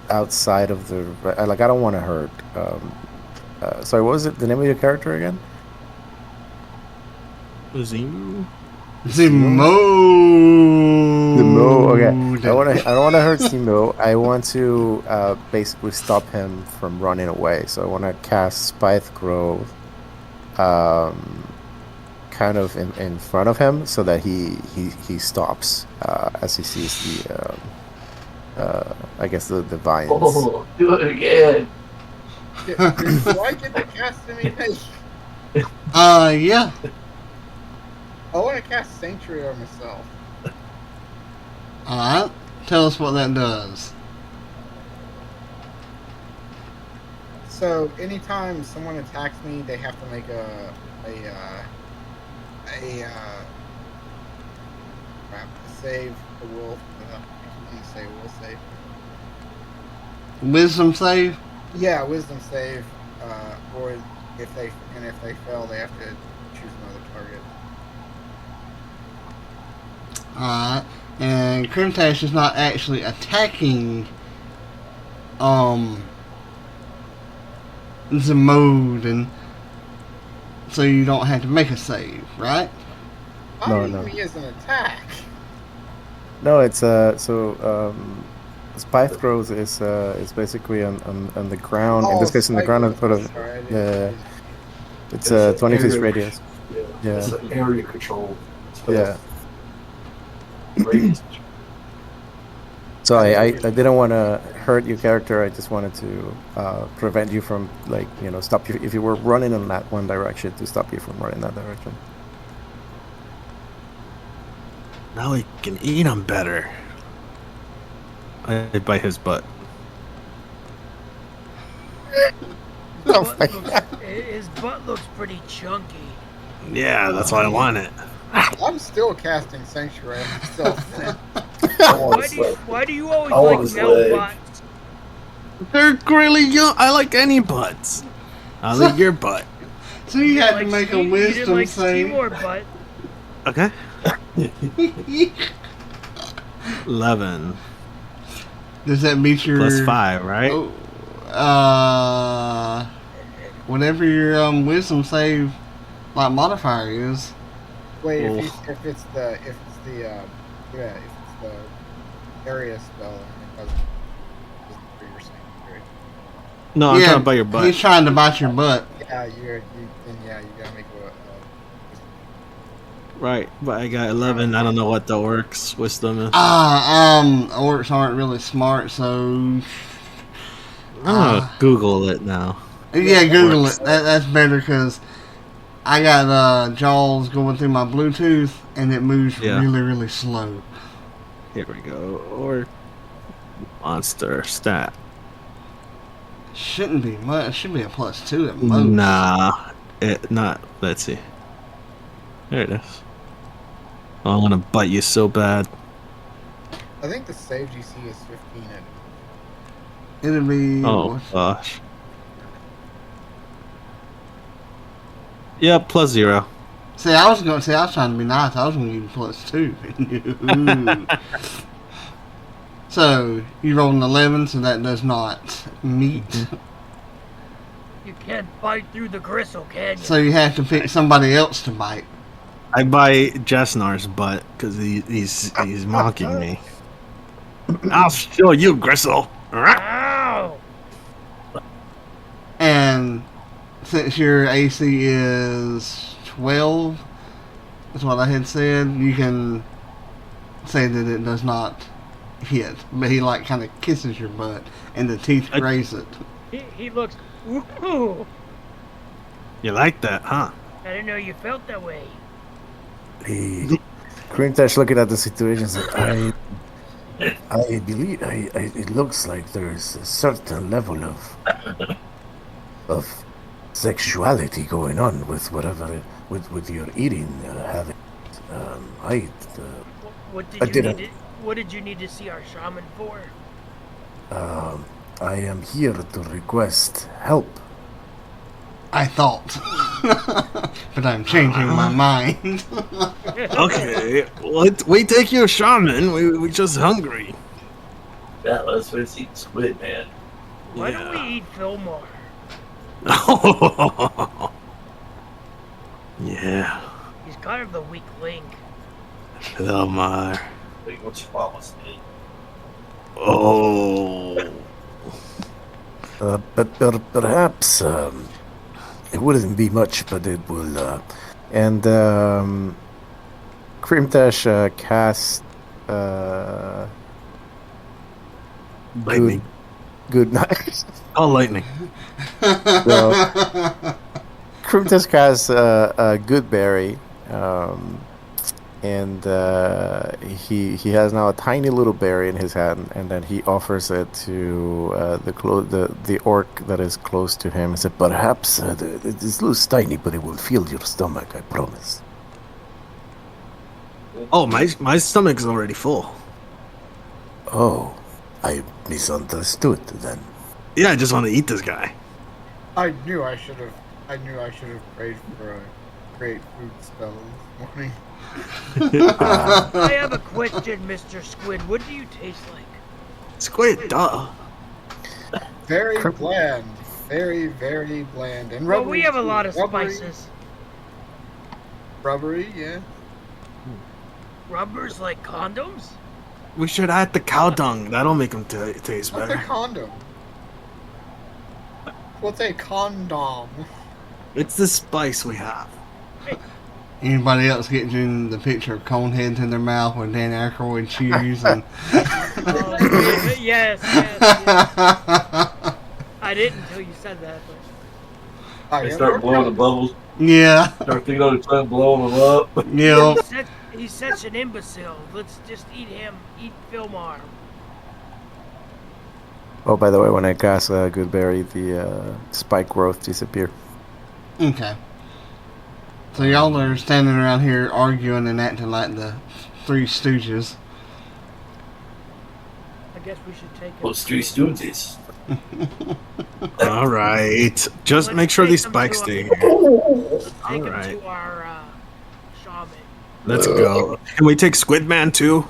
outside of the I don't want to hurt. Sorry, what was it? The name of your character again? Zemu? Zemo. Okay. I don't want to hurt Zemo. I want to basically stop him from running away. So I want to cast Spike Growth. kind of in front of him so that he stops as he sees the I guess the vines. Oh, do it again. Do I get to cast anything? Yeah. I want to cast Sanctuary on myself. Alright. Tell us what that does. So anytime someone attacks me, they have to make a save. A will. I say will save. Wisdom save? Yeah, wisdom save. Or if they fail, they have to choose another target. Alright. And Krimtash is not actually attacking Zemodan, so you don't have to make a save, right? I No. me as an attack. No, it's Spithe growth is basically on the ground. In this case, in the ground, and sort of it's a 20 feet radius. Yeah. It's an area control. Yeah. Radius. So I didn't want to hurt your character. I just wanted to prevent you from, like, stop you if you were running in that one direction, to stop you from running that direction. Now we can eat him better. I bite his butt. His butt looks pretty chunky. Yeah, that's why I want it. I'm still casting Sanctuary on myself. Then. Why do you always I want like his male leg. butts? They're really young. I like any butts. I like your butt. So you have to make a You didn't wisdom like save. Seymour butt. Okay. 11 Does that meet your plus 5, right? Oh, whatever your wisdom save modifier is. Wait, Oh. if it's the area spell, it doesn't for your Sanctuary. No, I'm trying to bite your butt. He's trying to bite your butt. Yeah, you gotta make a. Right, but I got 11. I don't know what the orc's wisdom is. Orcs aren't really smart, so I'm gonna Google it now. yeah, Google Orcs. it. That's better because I got Jaws going through my Bluetooth and it moves Yeah. really, really slow. Here we go. Or monster stat. Shouldn't be much. It should be a +2 at most. Nah, it not. Let's see. There it is. Oh, I'm gonna bite you so bad. I think the save GC is 15. It'll be. Oh gosh. Yeah, +0. See, I was trying to be nice. I was going to give you +2. Ooh. So you rolled an 11, so that does not meet. You can't bite through the gristle, can you? So you have to pick somebody else to bite. I bite Jesnar's butt because he's mocking me. I'll show you, Gristle. Ow! And since your AC is 12, that's what I had said, you can say that it does not hit. But he kind of kisses your butt and the teeth graze it. He looks. Ooh! You like that, huh? I didn't know you felt that way. Krimtash, looking at the situation, said, I believe it looks like there's a certain level of sexuality going on with whatever with your eating habit. What did you need to see our shaman for? I am here to request help. I thought. But I'm changing my mind. Okay, we take you, shaman. We just hungry. Yeah, let's eat squid, man. Why don't we eat Fillmore? Yeah, He's kind of the weak link. Elmar. Wait, what's your promise, man? Oh. But perhaps it wouldn't be much, but And Krimtash casts Lightning. good night. Oh, lightning. So, Krimtash casts a good berry, and he has now a tiny little berry in his hand, and then he offers it to the orc that is close to him. He said, "Perhaps this looks tiny, but it will fill your stomach. I promise." Oh, my stomach's already full. Oh, I misunderstood then. Yeah, I just want to eat this guy. I knew I should have prayed for a great food spell this morning. I have a question, Mr. Squid. What do you taste like? Squid, duh. Very bland. Very, very bland. And Well, rubbery. we have a too. lot of Rubbery- spices. Rubbery, yeah. Rubbers like condoms? We should add the cow dung. That'll make him taste What's a better. condom? What's a condom? It's the spice we have. Anybody else getting the picture of cone heads in their mouth with Dan Aykroyd chews and Oh, yes. I didn't until you said that. But I They am start blowing the bubbles. yeah, Start thinking on the sun, blowing them up. yeah. he's such an imbecile. Let's just eat him. Eat Fillmar. Oh, by the way, when I cast a good berry, the spike growth disappear. Okay. So y'all are standing around here arguing and acting like the Three Stooges. I guess we should take him. Those three students. All right. Just Let's make sure take these them spikes to stay a- here. Let's take him Alright. to our shaman. Let's go. Can we take Squid Man too?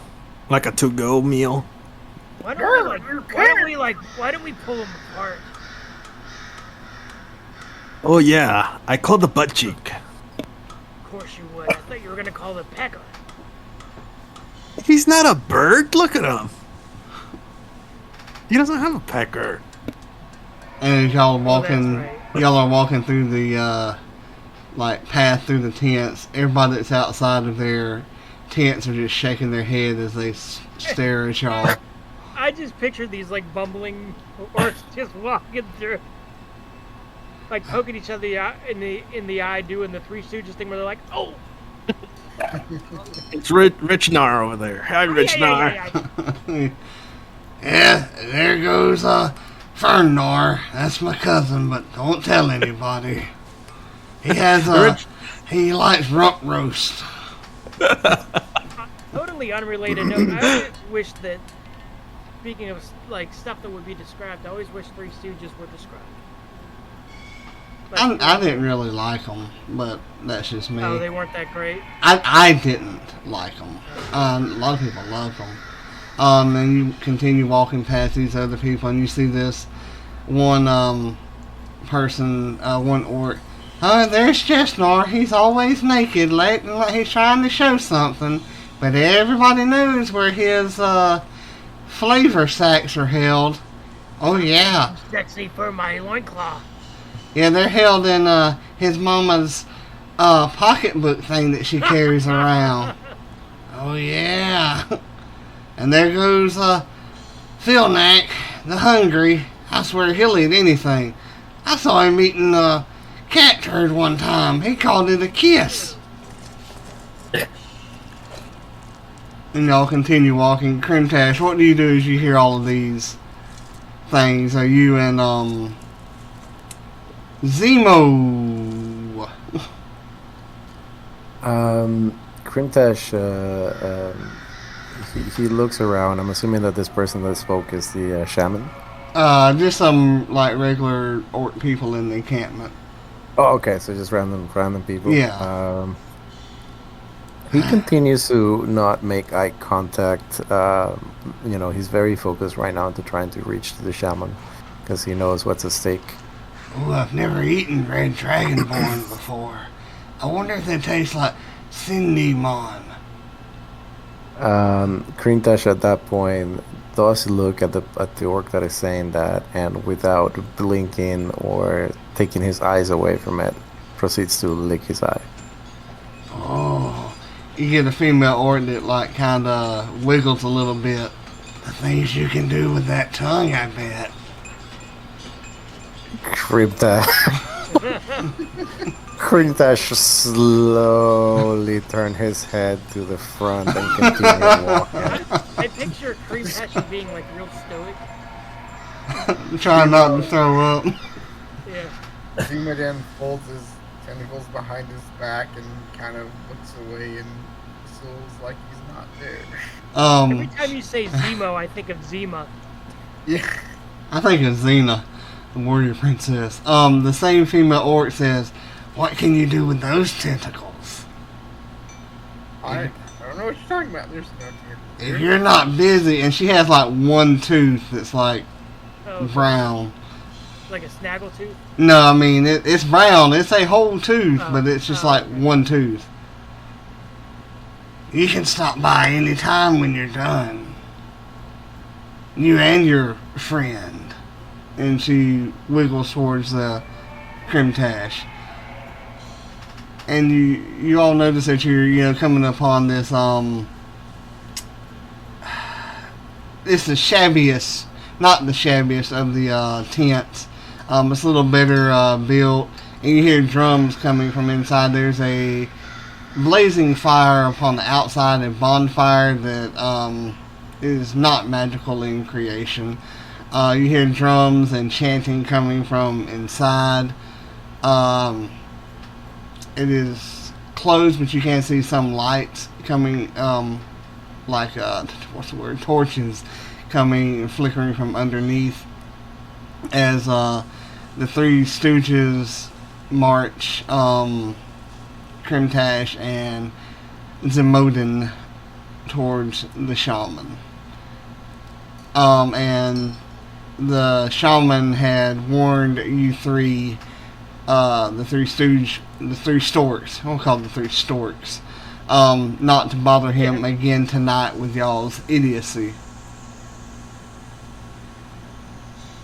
Like a to-go meal? Why don't we pull him apart? Oh yeah, I called the butt cheek. Of course you would. I thought you were gonna call it Pecker. He's not a bird. Look at him. He doesn't have a pecker. And as y'all are Oh, walking, that's y'all are walking through the like path through the tents. Everybody that's outside of their tents are just shaking their head as they stare at y'all. I just pictured these like bumbling orcs just walking through, like poking each other in the eye, doing the Three Stooges thing where they're like, "Oh, It's Rich Nar over there. Hi, Rich Nar. yeah." Yeah, there goes Fernar. That's my cousin, but don't tell anybody. He has he likes rump roast. Totally unrelated note. I always wish that, speaking of like stuff that would be described, I always wish Three Stooges were described. I didn't really like them, but that's just me. Oh, they weren't that great. I didn't like them. A lot of people loved them. And you continue walking past these other people, and you see this one person, one orc. Oh, there's Jesnar. He's always naked, like he's trying to show something. But everybody knows where his flavor sacks are held. Oh yeah, Sexy for my loincloth. yeah, they're held in his mama's pocketbook thing that she carries around. Oh yeah. And there goes Philnack, the hungry. I swear he'll eat anything. I saw him eating a cat turd one time. He called it a kiss. And y'all continue walking. Krimtash, what do you do as you hear all of these things? Are you in Zemo? Krimtash, he looks around. I'm assuming that this person that spoke is the shaman. Just some like regular orc people in the encampment. Oh, okay. So just random people. Yeah. He continues to not make eye contact. He's very focused right now to trying to reach the shaman because he knows what's at stake. Oh, I've never eaten red dragonborn before. I wonder if they taste like Cindymon. Krimtash at that point does look at the orc that is saying that, and without blinking or taking his eyes away from it, proceeds to lick his eye. you get a female orc that like kind of wiggles a little bit. The things you can do with that tongue, I bet. Krimtash slowly turned his head to the front and continued walking. I picture Krimtash as being like real stoic. Trying not to throw up. Yeah. Zemodan folds his tentacles behind his back and kind of looks away and whistles like he's not there. Every time you say Zemo, I think of Zima. Yeah. I think it's Xena, the warrior princess. The same female orc says, "What can you do with those tentacles? I don't know what you're talking about. There's no If here. you're not busy," and she has like one tooth that's like Oh, brown. like a snaggletooth. No, I mean it's brown. It's a whole tooth, Oh, but it's just oh, like okay. one tooth. You can stop by any time when you're done. You and your friend. And she wiggles towards the Krimtash. And you all notice that you're coming upon this it's the shabbiest, not the shabbiest of the tents. It's a little better built, and you hear drums coming from inside. There's a blazing fire upon the outside, a bonfire that is not magical in creation. You hear drums and chanting coming from inside. It is closed, but you can see some lights coming, torches coming and flickering from underneath as the three stooges march Krimtash and Zemodan towards the shaman. And the shaman had warned you three, the three storks, we'll call them the three storks, not to bother him again tonight with y'all's idiocy.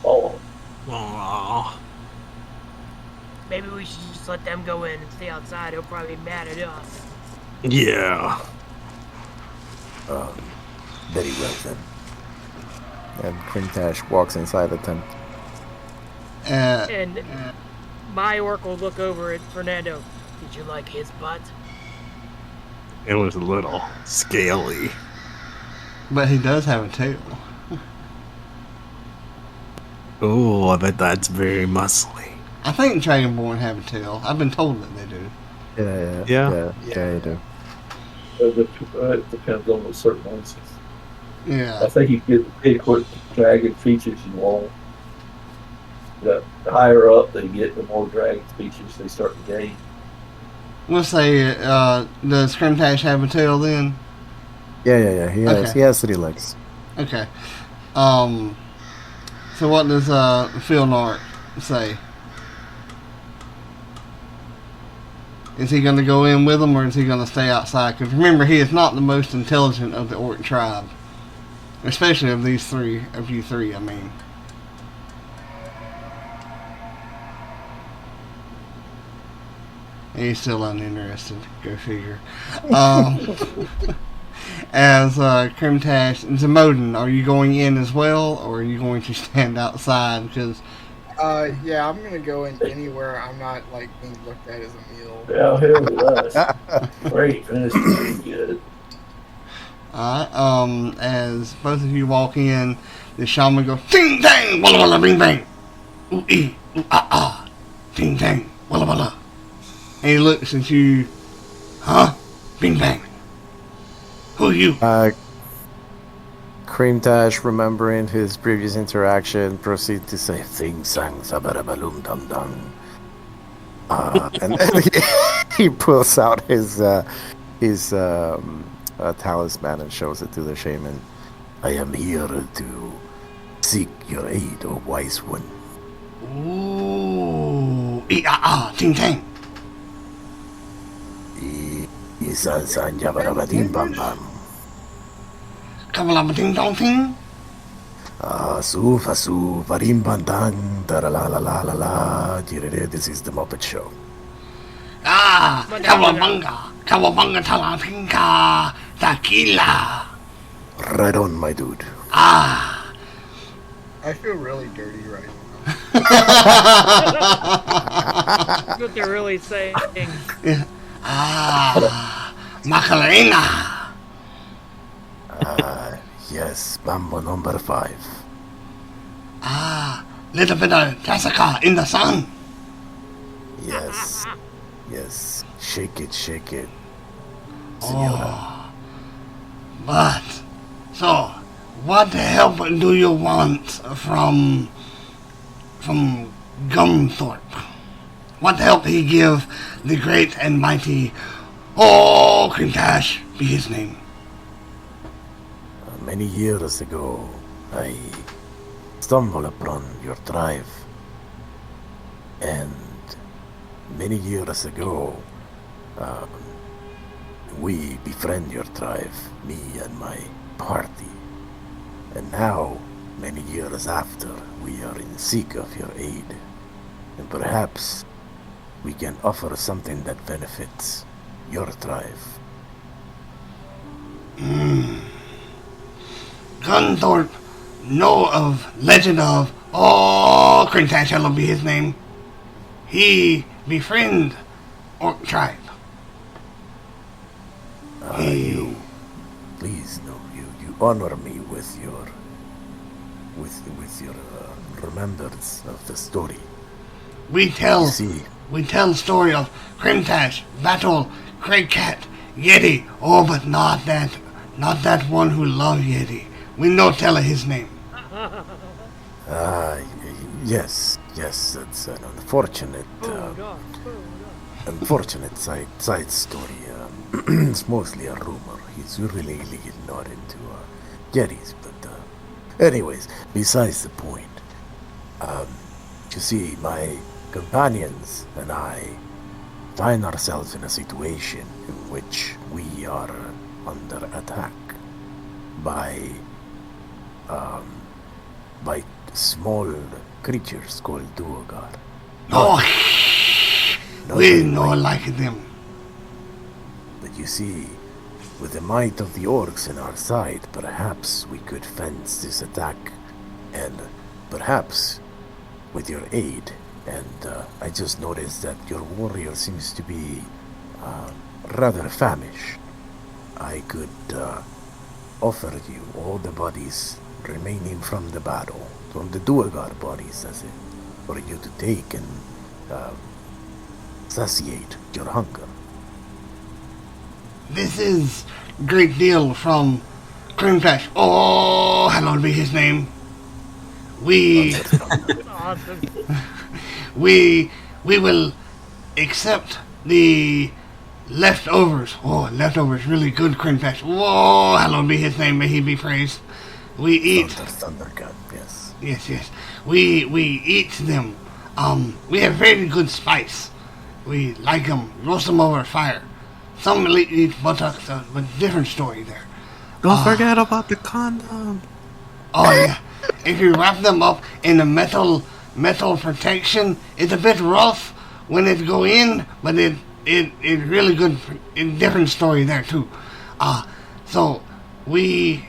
Oh, Aww. Maybe we should just let them go in and stay outside. He'll probably be mad at us. Yeah. Very well then. And Krimtash walks inside the tent. And my orc will look over at Fernando. Did you like his butt? It was a little scaly. But he does have a tail. Oh, I bet that's very muscly. I think Dragonborn have a tail. I've been told that they do. Yeah, you do. it depends on the certain ones. Yeah. I think you get pick what dragon features you want. The higher up they get, the more dragon features they start to gain. We'll say, does Krimtash have a tail then? Yeah. He has. Okay. He has 3 legs. Okay. So what does Philnark say? Is he going to go in with them, or is he going to stay outside? Because remember, he is not the most intelligent of the orc tribe, especially of these three, of you three. I mean. He's still uninterested. Go figure. As Krimtash and Zemodan, are you going in as well, or are you going to stand outside? Because Yeah, I'm gonna go in anywhere I'm not like being looked at as a meal. Yeah, hell with us. Great, finished pretty good. as both of you walk in, the shaman goes ding dang, walla walla, bing bang, ooh ee, ooh ah ah, ding dang, walla walla, and he looks at you, huh? Bing bang. Who are you? Krimtash, remembering his previous interaction, proceeds to say, "Thing sang sabarabalum dum dum," and then he pulls out his talisman and shows it to the shaman. "I am here to seek your aid, O wise one." Ooh, ee ah ah, ding dang. Isa sang jabarabadim bam bam. Kabalaba ding dong ting. Asu fasu parim bandang daralalalala. This is the Muppet Show. Ah, kabalabanga, Kawabanga Talapinka Tequila. Right on, my dude. Ah. I feel really dirty right now. That's what they're really saying. Ah. Macarena. Yes, Bambo number 5. Ah. Little bit of Jessica in the sun. Yes. Yes. Shake it, senora. Oh. But, so, what help do you want from Gumthorpe? What help he give the great and mighty Krimtash be his name? Many years ago, I stumbled upon your tribe. And many years ago, we befriend your tribe, me and my party. And now, many years after, we are in seek of your aid. And perhaps we can offer something that benefits your tribe. Gunthorpe know of legend of Krimtash will be his name. He befriend Orc tribe. You please no, you honor me with your remembrance of the story. We tell See, story of Krimtash, Battle, Craig Cat, Yeti. Oh, but not that one who love Yeti. We no tell his name. yes, it's an unfortunate, side story. It's mostly a rumor. He's really not into Yetis, but anyways, besides the point. You see, my companions and I find ourselves in a situation in which we are under attack by small creatures called Duergar. Oh, Not we very no mighty, like them. But you see, with the might of the orcs on our side, perhaps we could fence this attack, and perhaps with your aid. And I just noticed that your warrior seems to be rather famished. I could offer you all the bodies remaining from the battle, from the Duergar bodies, as in, for you to take and satiate your hunger. This is great deal from Krimtash. Oh, hallowed be his name. We Awesome. we will accept the leftovers. Oh, leftovers, really good Krimtash. Oh, hallowed be his name. May he be praised. We eat. Thunder God, yes. Yes. We eat them. We have very good spice. We like them. Roast them over fire. Some eat buttocks, but different story there. Don't forget about the condom. Oh yeah. If you wrap them up in a metal protection, it's a bit rough when it go in, but it really good. Different story there too. So we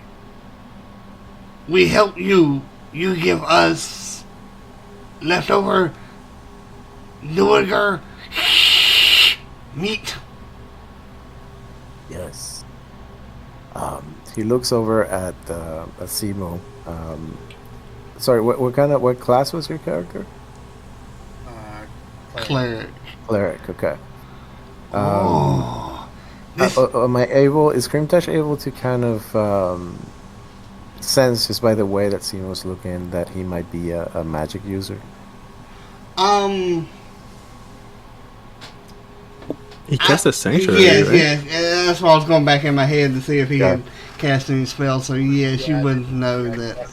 help you. You give us leftover Duergar meat. Yes. He looks over at Simo. Sorry, what class was your character? Cleric. Cleric. Okay. This, Is Krimtash able to kind of sense, just by the way that Simo's looking, that he might be a magic user? He cast a sanctuary, yes, right? yes. That's why I was going back in my head to see if he Yeah. had cast any spells. So yes, you would know that.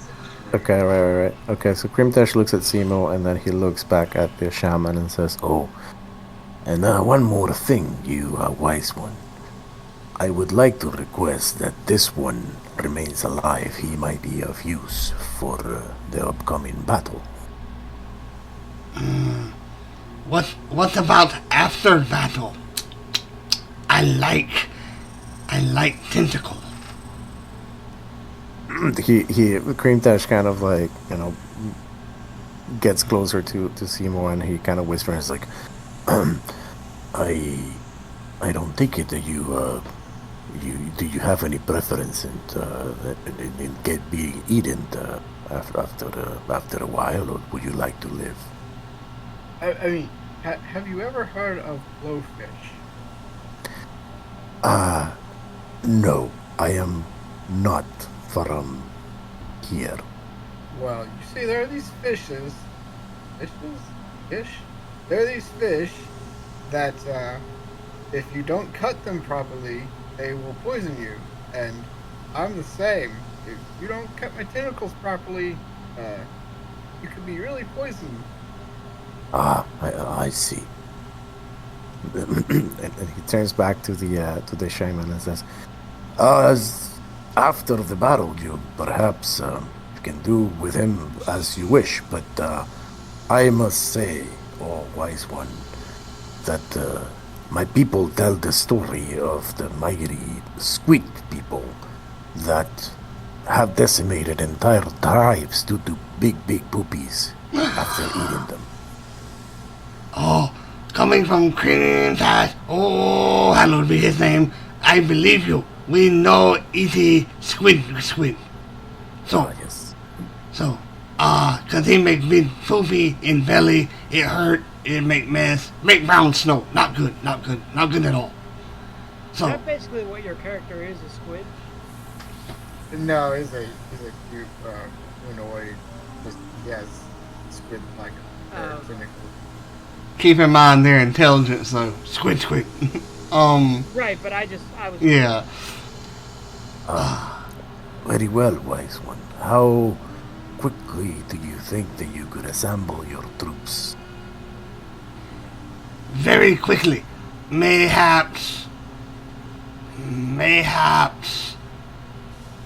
Okay, right. Okay, so Krimtash looks at Simo, and then he looks back at the shaman and says, "Oh, and one more thing, you wise one. I would like to request that this one remains alive. He might be of use for the upcoming battle." What about after battle? I like tentacle. Krimtash kind of like, gets closer to Seymour, and he kind of whispers like, I don't take it that do you have any preference in being eaten after a while, or would you like to live? I mean, have you ever heard of blowfish? No, I am not from here. Well, you see, there are these fish? There are these fish that, if you don't cut them properly, they will poison you. And I'm the same. If you don't cut my tentacles properly, you could be really poisoned. I see. And he turns back to the shaman and says, after the battle, you perhaps can do with him as you wish, but I must say, wise one, that my people tell the story of the mighty squid people that have decimated entire tribes due to big poopies after eating them. Oh, coming from Krimtash, oh, hallowed be his name, I believe you. We know eaty squid. So, Yes. so, cause he make big poopy in belly, it hurt, it make mess, make brown snow. Not good at all. Is So, that basically what your character is, a squid? No, he's a cute humanoid. Just he has squid-like tentacles. keep in mind their intelligence though. Squid. Right, but I was... Yeah. Very well, wise one. How quickly do you think that you could assemble your troops? Very quickly. Mayhaps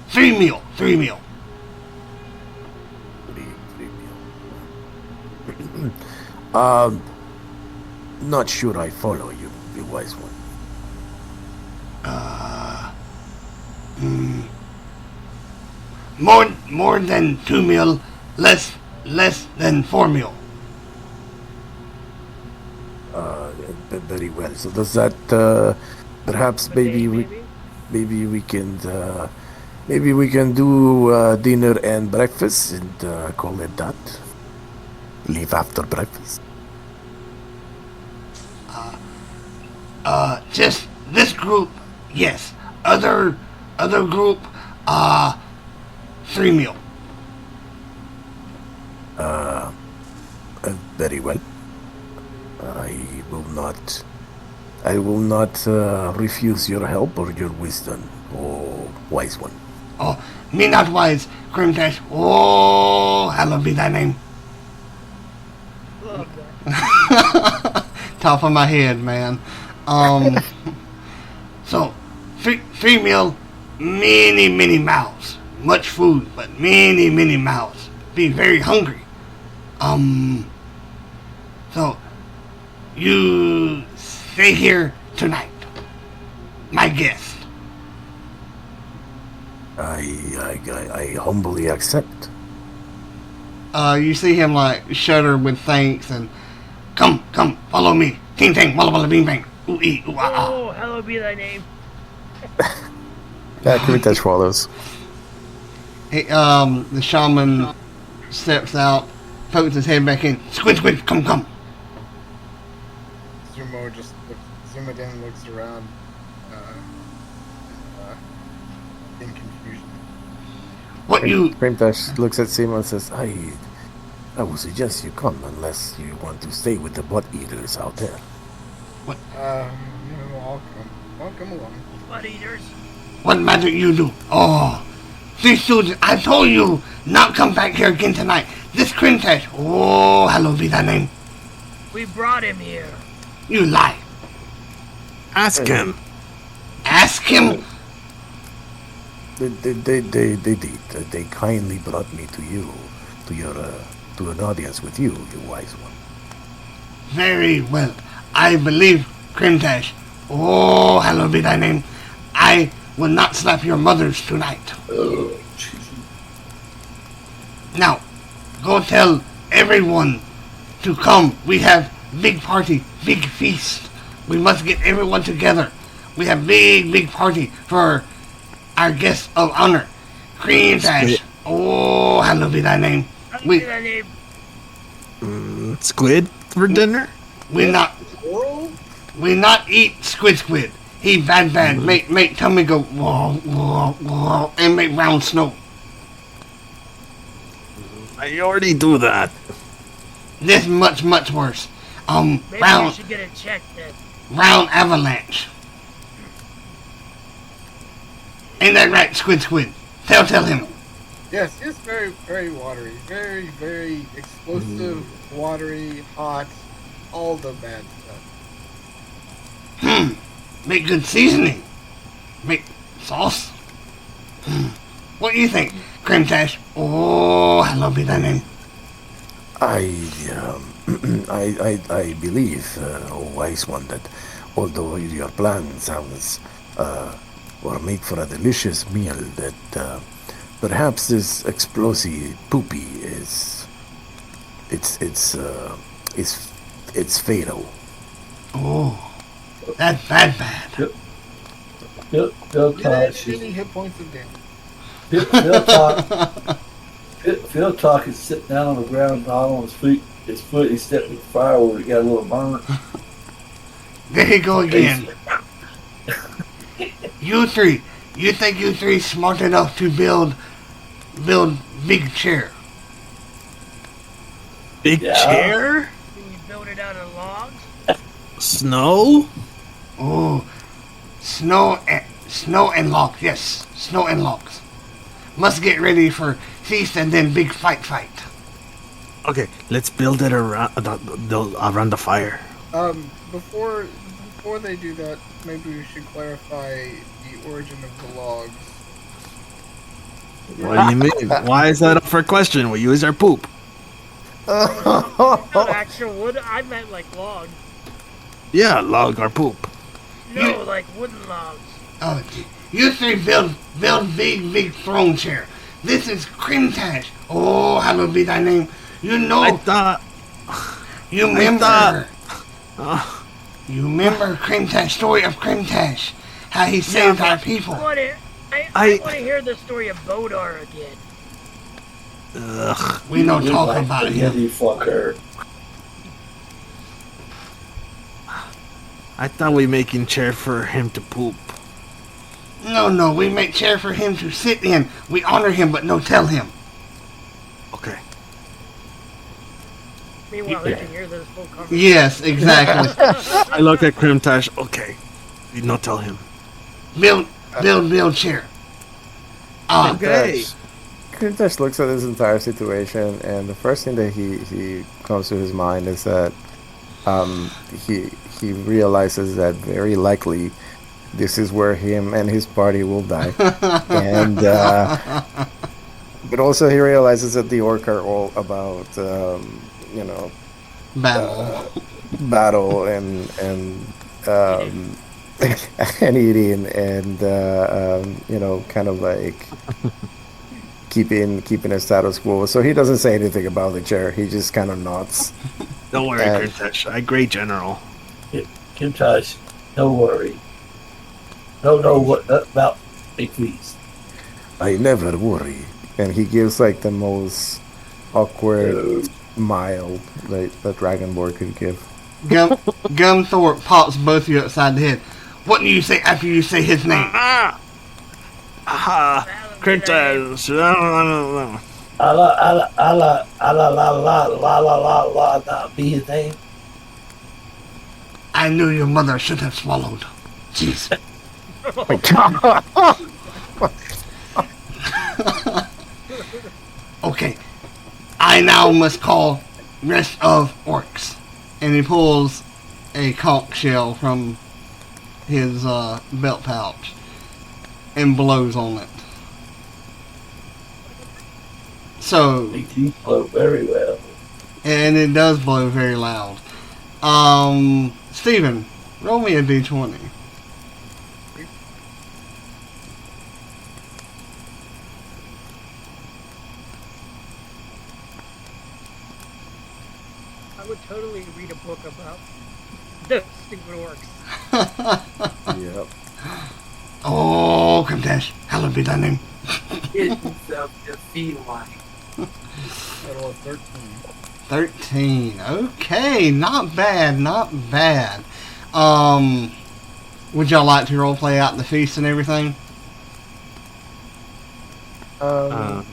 3 meal. 3 meal. Not sure I follow you, you wise one. More than 2 meal, less than 4 meal. Very well. So does that perhaps maybe we can do dinner and breakfast and call it that? Leave after breakfast. Just this group, yes. Other group, 3 meal. Very well. I will not refuse your help or your wisdom, wise one. Oh, me not wise, Krimtash. Oh, hallowed be thy name. Love that. Top of my head, man. So, 3 meal, many mouths. Much food, but many mouths. Be very hungry. So, you stay here tonight. My guest. I humbly accept. You see him like shudder with thanks and come, follow me. Ting tang, walla walla bing bang. Ooh ee, ooh ah ah. Oh, hallowed be thy name. Krimtash follows. Hey, the shaman steps out, pokes his head back in. Squid, come. Zemodan looks around in confusion. What you? Krimtash looks at Seymour and says, I would suggest you come unless you want to stay with the butt eaters out there. No, I'll come along. Butt eaters. What magic you do? Oh, these students, I told you not come back here again tonight. This Krimtash, oh, hallowed be thy name. We brought him here. You lie. Ask him. Ask him. They did. They kindly brought me to you, to an audience with you, you wise one. Very well. I believe Krimtash. Oh, hallowed be thy name. I will not slap your mothers tonight. Oh, Jesus. Now, go tell everyone to come. We have big party, big feast. We must get everyone together. We have big party for our guest of honor, Krimtash. Oh, hallowed be thy name. We Squid for dinner? we not eat squid. He bad. Make tummy go whoa, and make round snow. I already do that. This much worse. Maybe you Round should get it checked then. avalanche. Ain't that right, squid? Tell him. Yes, it's very watery. Very explosive, watery, hot, all the bad stuff. Make good seasoning. Make sauce. What do you think, Krimtash? Oh, hallowed be thy name. I believe, wise one, that although your plan sounds were made for a delicious meal, that perhaps this explosive poopy is fatal. Oh, that's bad. Phil Get Tosh any hit points of damage. Phil Talk is sitting down on the ground, gnawing on his foot. He's stepping in the fire where he got a little burn. There you go again. You think you three smart enough to build big chair? Big Yeah. chair? Can you build it out of logs? Snow? Oh, snow and logs. Yes, snow and logs. Must get ready for feast and then big fight. Okay, let's build it around the fire. Before they do that, maybe we should clarify the origin of the logs. What do you mean? Why is that up for question? We use our poop. Not actual wood. I meant like logs. Yeah, log our poop. No, like wooden logs. Oh, you three build big throne chair. This is Krimtash. Oh, hallowed be thy name. You know. I thought. You remember? Uh, You remember Krimtash, story of Krimtash? How he saved our people. I I- want to hear the story of Bodar again. ugh. We don't You talk like about the him. You fucker. I thought we making chair for him to poop. No, we make chair for him to sit in. We honor him, but no tell him. Okay. Meanwhile, they can hear this whole conversation. Yes, exactly. I look at Krimtash. Okay. We not tell him. build chair. Okay. Krimtash looks at this entire situation, and the first thing that he comes to his mind is that he realizes that very likely this is where him and his party will die, and but also he realizes that the orc are all about battle and and eating and kind of like keeping a status quo. So he doesn't say anything about the chair. He just kind of nods. Don't worry, And- Krimtash. I great general. Kim Tosh, don't worry. Don't know what about big feast. I never worry. And he gives like the most awkward smile that the Dragonborn could give. Gumthorpe pops both of you upside the head. What do you say after you say his name? Aha! Krimtash. Not be his name. I knew your mother should have swallowed. Jeez. Okay. I now must call rest of orcs. And he pulls a conch shell from his belt pouch and blows on it. So, Big teeth flow very well. and it does blow very loud. Steven, roll me a d20. totally read a book about those stupid orcs. Yep. Oh, Krimtash, hallowed be thy name. Get himself a feline. Total of 13. 13. Okay, not bad, not bad. Would y'all like to role play out the feast and everything? No,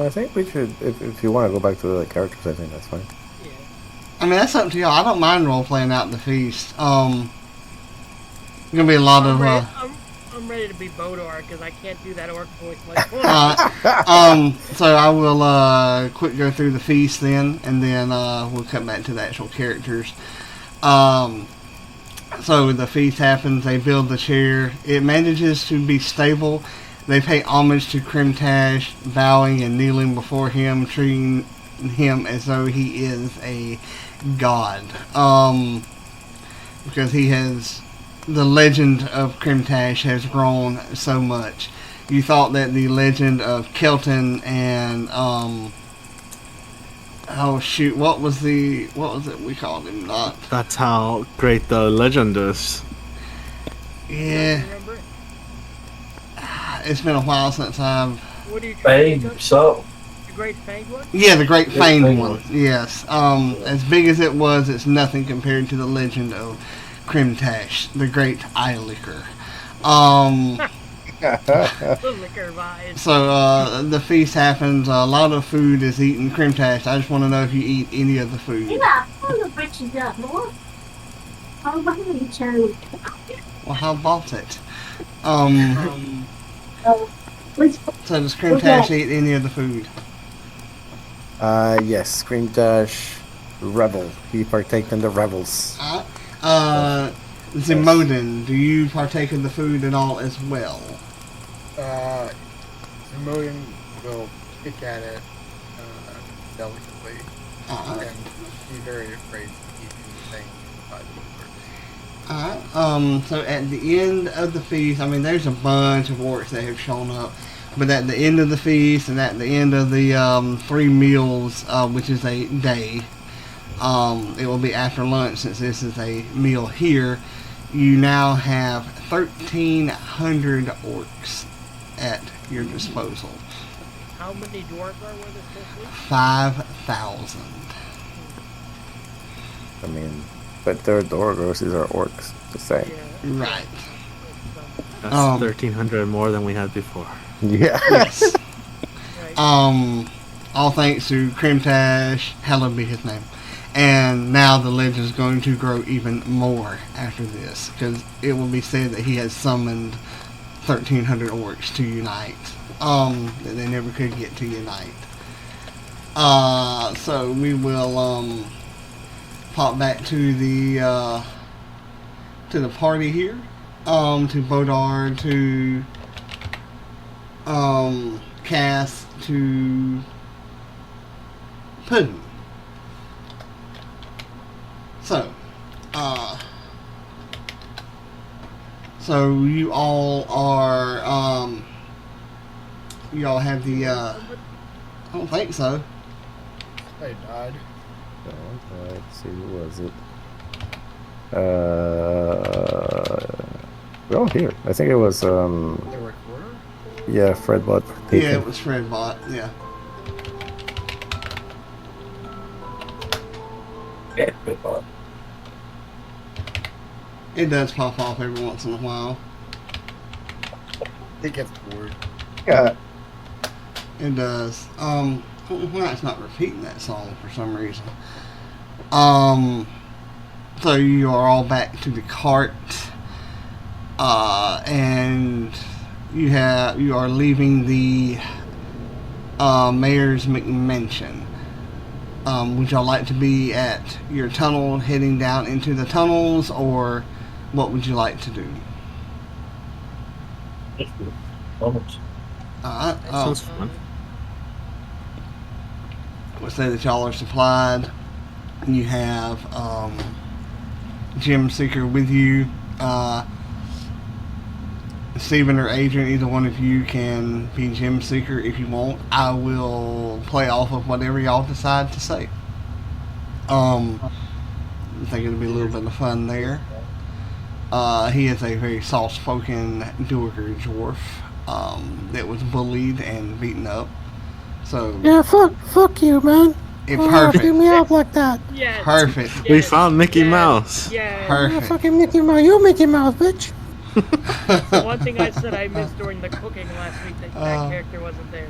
I think we should. If you want to go back to the characters, I think that's fine. Yeah. I mean, that's up to y'all. I don't mind role playing out the feast. Gonna be a lot of. I'm ready to be Bodar because I can't do that orc voice like So I will quick go through the feast then, and then we'll come back to the actual characters. So the feast happens. They build the chair. It manages to be stable. They pay homage to Krimtash, bowing and kneeling before him, treating him as though he is a god. Because he has, the legend of Krimtash has grown so much. You thought that the legend of Kelton and oh shoot, what was it we called him? Not. That's how great the legend is. Yeah. Remember? It's been a while since I've. What are you trying to Bang, so. The Great Fanged one? Yeah, the Great Great Fanged Fanged one. one. Yes. As big as it was, it's nothing compared to the legend of Krimtash, the Great Eye Licker. The liquor vibes. So the feast happens. A lot of food is eaten. Krimtash, I just want to know if you eat any of the food. Well, how about it? So does Krimtash eat any of the food? Yes, Krimtash revel. He partake in the revels. Zemodan, do you partake in the food at all as well? Zemodan will pick at it delicately and be very afraid to eat anything by the orcs. So at the end of the feast, I mean, there's a bunch of orcs that have shown up, but at the end of the feast and at the end of the 3 meals, which is a day, it will be after lunch since this is a meal here. You now have 1,300 orcs at your disposal. How many dwarves are with us this week? 5,000. I mean, but they're Dorgos, these are orcs. The same. Yeah. Right. That's 1,300 more than we had before. Yeah. Yes. Right. All thanks to Krimtash, hallowed be his name. And now the legend is going to grow even more after this, because it will be said that he has summoned 1,300 orcs to unite, that they never could get to unite. So we will pop back to the party here, to Bodar, to Cass, to Puddin. So you all are, you all have the, I don't think so. I died. Let's see, who was it? Oh, here. I think it was, The recorder? yeah, Fredbot. Yeah, it was Fredbot, yeah. Yeah, good one. It does pop off every once in a while. It gets bored. Yeah. It does. I don't know why it's not repeating that song for some reason. So you are all back to the cart, and you are leaving the mayor's McMansion. Would y'all like to be at your tunnel, heading down into the tunnels, or what would you like to do? Moments. Sounds fun. Let's say that y'all are supplied. You have Gem Seeker with you. Steven or Adrian, either one of you can be Gem Seeker if you want. I will play off of whatever y'all decide to say. I think it'll be a little bit of fun there. He is a very soft-spoken Duergar dwarf that was bullied and beaten up. So Yeah, fuck you, man. it Beat perfect. me up like that. Yes. Perfect. Yes. We found Mickey yes, Mouse. Yes. Yeah, Perfect. fucking Mickey Mouse. You Mickey Mouse, bitch. The one thing I said I missed during the cooking last week, that character wasn't there.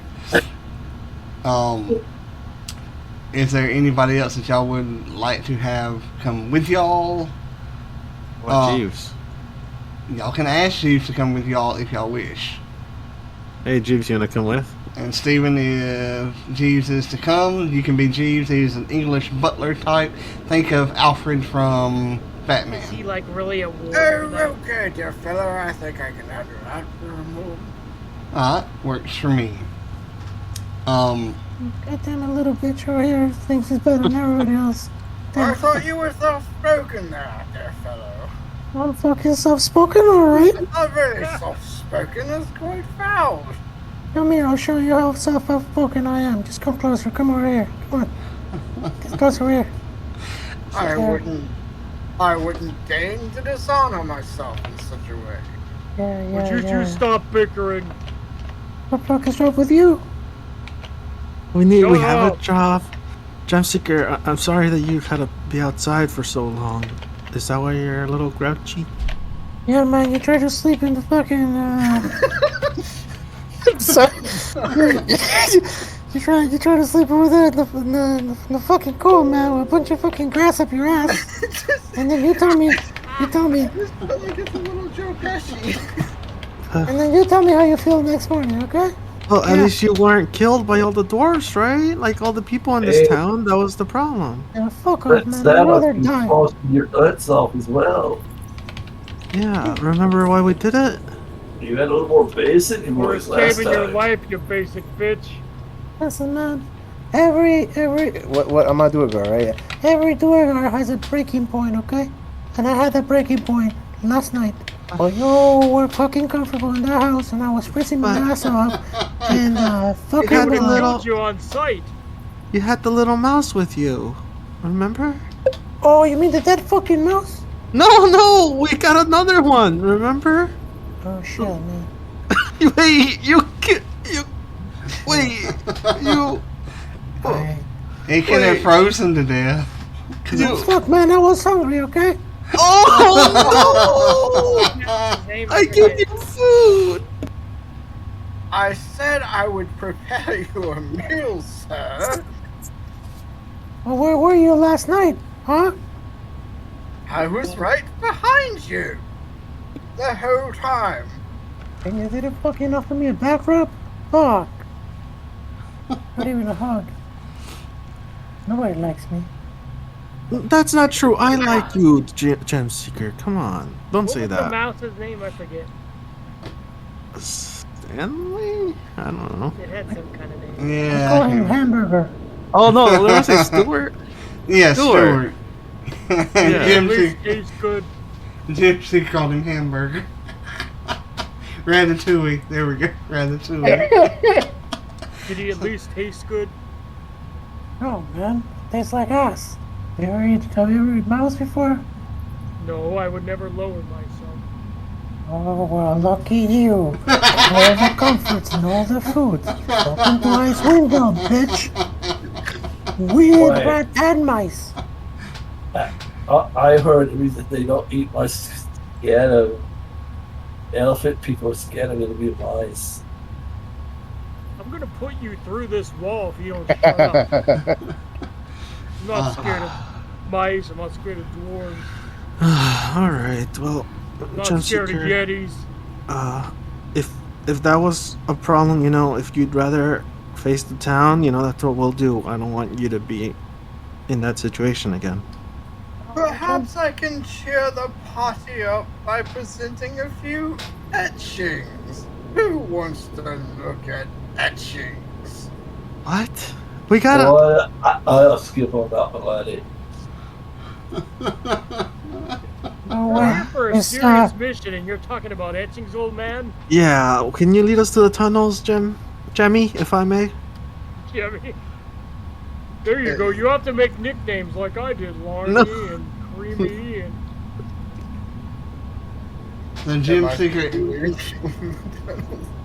Is there anybody else that y'all would like to have come with y'all? What Jeeves? Y'all can ask Jeeves to come with y'all if y'all wish. Hey, Jeeves, you wanna come with? And Steven, if Jeeves is to come, you can be Jeeves. He's an English butler type. Think of Alfred from Batman. Is he like really a war? Oh, okay, dear fellow. I think I can handle that for a moment. Alright, works for me. Goddamn, a little bitch over here thinks he's better than everybody else. I thought you were soft-spoken there, dear fellow. I'm fucking soft-spoken, alright? Not really soft-spoken. That's quite foul. Come here, I'll show you how soft-spoken I am. Just come closer. Come over here. Come on. Get closer here. I wouldn't deign to dishonor myself in such a way. Yeah, Would you two stop bickering? What the fuck is wrong with you? We Shut have up. a job. Gemseeker, I'm sorry that you had to be outside for so long. Is that why you're a little grouchy? Yeah, man, you tried to sleep in the fucking, sorry. you try to sleep over there in the fucking cold, man, with a bunch of fucking grass up your ass. And then you tell me, This felt like it's a little Joe Pesci. and then you tell me how you feel next morning, okay? Well, at Yeah. least you weren't killed by all the dwarves, right? Like all the people in this town, that was the problem. Yeah, fuck off, But man. I'd that rather must be die. frosting your nuts off as well. Yeah, remember why we did it? You had a little more bass in your We're voice last saving your time. life, you basic bitch. Listen, man. Every what I'm gonna do it, girl, right? Every Duergar has a breaking point, okay? And I had that breaking point last night. Well, you were fucking comfortable in that house, and I was freezing my ass off, and They fucking would have little- killed you on sight. You had the little mouse with you. Remember? Oh, you mean the dead fucking mouse? No, we got another one. Remember? Oh shit, man. Wait, you. He could have frozen to death. Fuck, man, I was hungry, okay? Oh His name no! I is give you food. I said I would prepare you a meal, sir. Well, where were you last night, huh? I was right behind you the whole time. And you didn't fucking offer me a back rub? Fuck. Not even a hug. Nobody likes me. That's not true. I like you, Gemseeker. Come on, don't say What was the that. mouse's name? I forget. Stanley? I don't know. It had some kind of name. Call Yeah. him Hamburger. Oh no, there was a Stewart. Yeah, Stuart. Stuart. At least Gypsy, tastes good. Gypsy called him hamburger. Ratatouille. There we go. Ratatouille. Did he at least taste good? Oh, man. Tastes like ass. Have you ever eaten mouse before? No, I would never lower myself. Oh, well, lucky you. All the comforts and all the food. Open twice window, bitch. Weird Why? rat and mice. I heard the reason they don't eat my skin of elephant people's skin are gonna be mice. I'm gonna put you through this wall if you don't shut up. I'm not scared of mice. I'm not scared of dwarves. All right. Well, I'm not scared of Gemseeker, yetis. if that was a problem, if you'd rather face the town, that's what we'll do. I don't want you to be in that situation again. Perhaps I can cheer the party up by presenting a few etchings. Who wants to look at etchings? What? We gotta. Well, I'll skip on that one, laddie. No We're way. here for a It's, serious mission, and you're talking about etchings, old man? Yeah. Can you lead us to the tunnels, Jemmy, if I may? Jimmy. There you go. You have to make nicknames like I did, Larny and Creamy and. The Gym Am I Seeker. weird?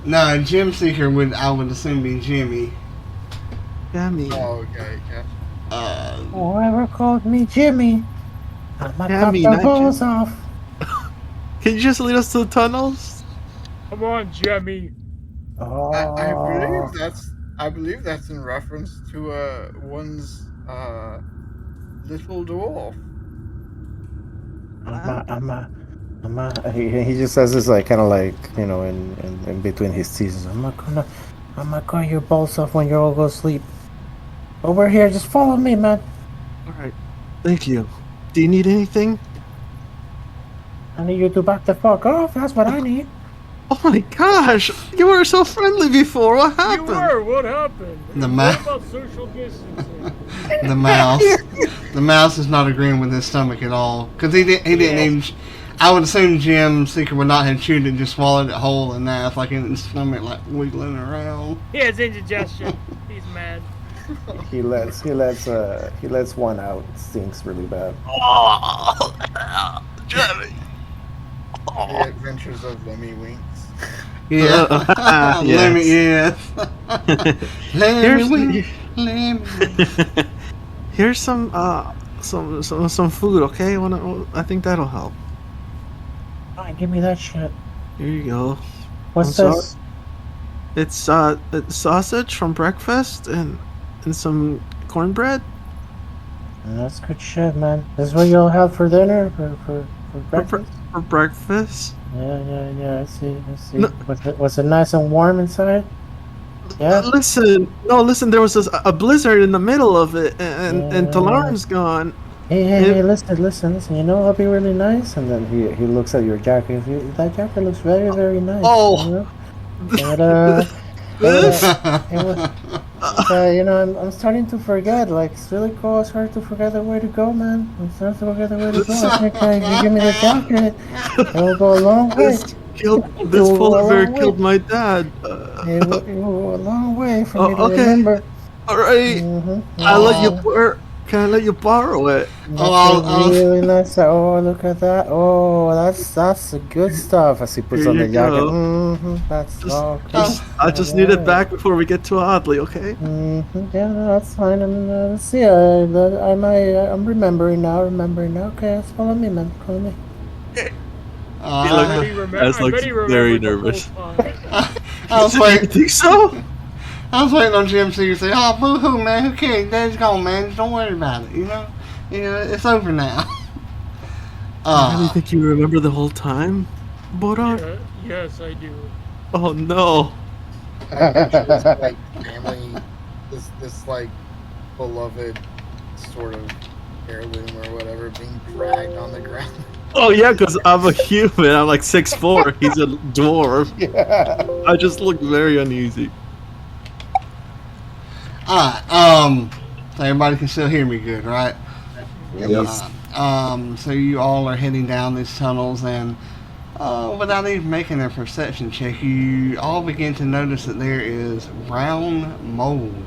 No, Gym Seeker I would assume be Jimmy. Yummy. Oh, okay. Yeah. Whoever called me Jimmy, I'm gonna cut Jimmy, their not balls off. Can you just lead us to the tunnels? Come on, Jemmy. Oh, I believe that's in reference to one's little dwarf. he just says this like kind of like, you know, in between his teeth. I'm gonna cut your balls off when you all go to sleep. Over here, just follow me, man. Alright. Thank you. Do you need anything? I need you to back the fuck off. That's what I need. Oh my gosh! You were so friendly before. What You happened? were. What happened? The What ma- about social distancing? The mouse. The mouse is not agreeing with his stomach at all. Because he didn't even. I would assume Jim Seeker would not have chewed it, just swallowed it whole and now it's like in his stomach, like wiggling around. He has indigestion. He's mad. He lets one out. It stinks really bad. Oh, Jerry. The Adventures of Lemmy Winks. Yeah. Lemmy, Yes. yes. Lemmy, Lemmy. Here's some food, okay? I think that'll help. Fine, give me that shit. Here you go. What's I'm this? It's sausage from breakfast and some cornbread. That's good shit, man. This is what you'll have for dinner, for breakfast? For breakfast. Yeah, I see. No. Was it nice and warm inside? Yeah? Listen, there was a blizzard in the middle of it, and Talarm's gone. Hey, listen. You know what'll be really nice? And then he looks at your jacket. That jacket looks very, very nice. Oh. You know? You know, I'm starting to forget. Like, it's really cool. It's hard to forget the way to go, man. I'm starting to forget the way to go. I think if you give me the jacket, it'll go a long way. This polar bear killed my dad. It will go a long way for me to okay. remember. Alright. I'll let you Can I let you borrow it? That's really nice. Oh, look at that. Oh, that's the good stuff. As he puts Here on the you jacket. go. That's I just need it back before we get too Oddly, okay? Yeah, no, that's fine. And let's see. I'm remembering now. Okay, just follow me, man. Follow me. That's like very nervous. I was waiting. You think so? I was waiting on Jim to say, "Oh, boo-hoo, man. Who cares? Dad's gone, man. Don't worry about it. You know, it's over now." I really think you remember the whole time, Bodar? Yeah, yes, I do. Oh no! I picture this like family, this like beloved sort of heirloom or whatever being dragged on the ground. Oh yeah, because I'm a human. I'm like 6'4". He's a dwarf. Yeah. I just look very uneasy. Alright, so everybody can still hear me good, right? Yes. So you all are heading down these tunnels, and without even making a perception check, you all begin to notice that there is brown mold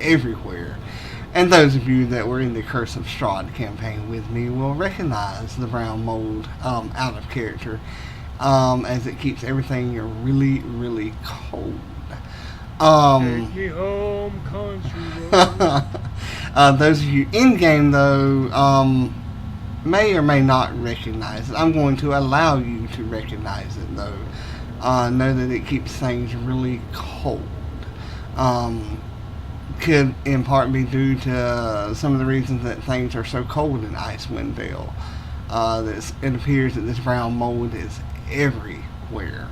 everywhere. And those of you that were in the Curse of Strahd campaign with me will recognize the brown mold out of character, as it keeps everything really, really cold. Take me home, country road. Those of you in game, though, may or may not recognize it. I'm going to allow you to recognize it, though. Know that it keeps things really cold. Could in part be due to some of the reasons that things are so cold in Icewind Dale. It appears that this brown mold is everywhere.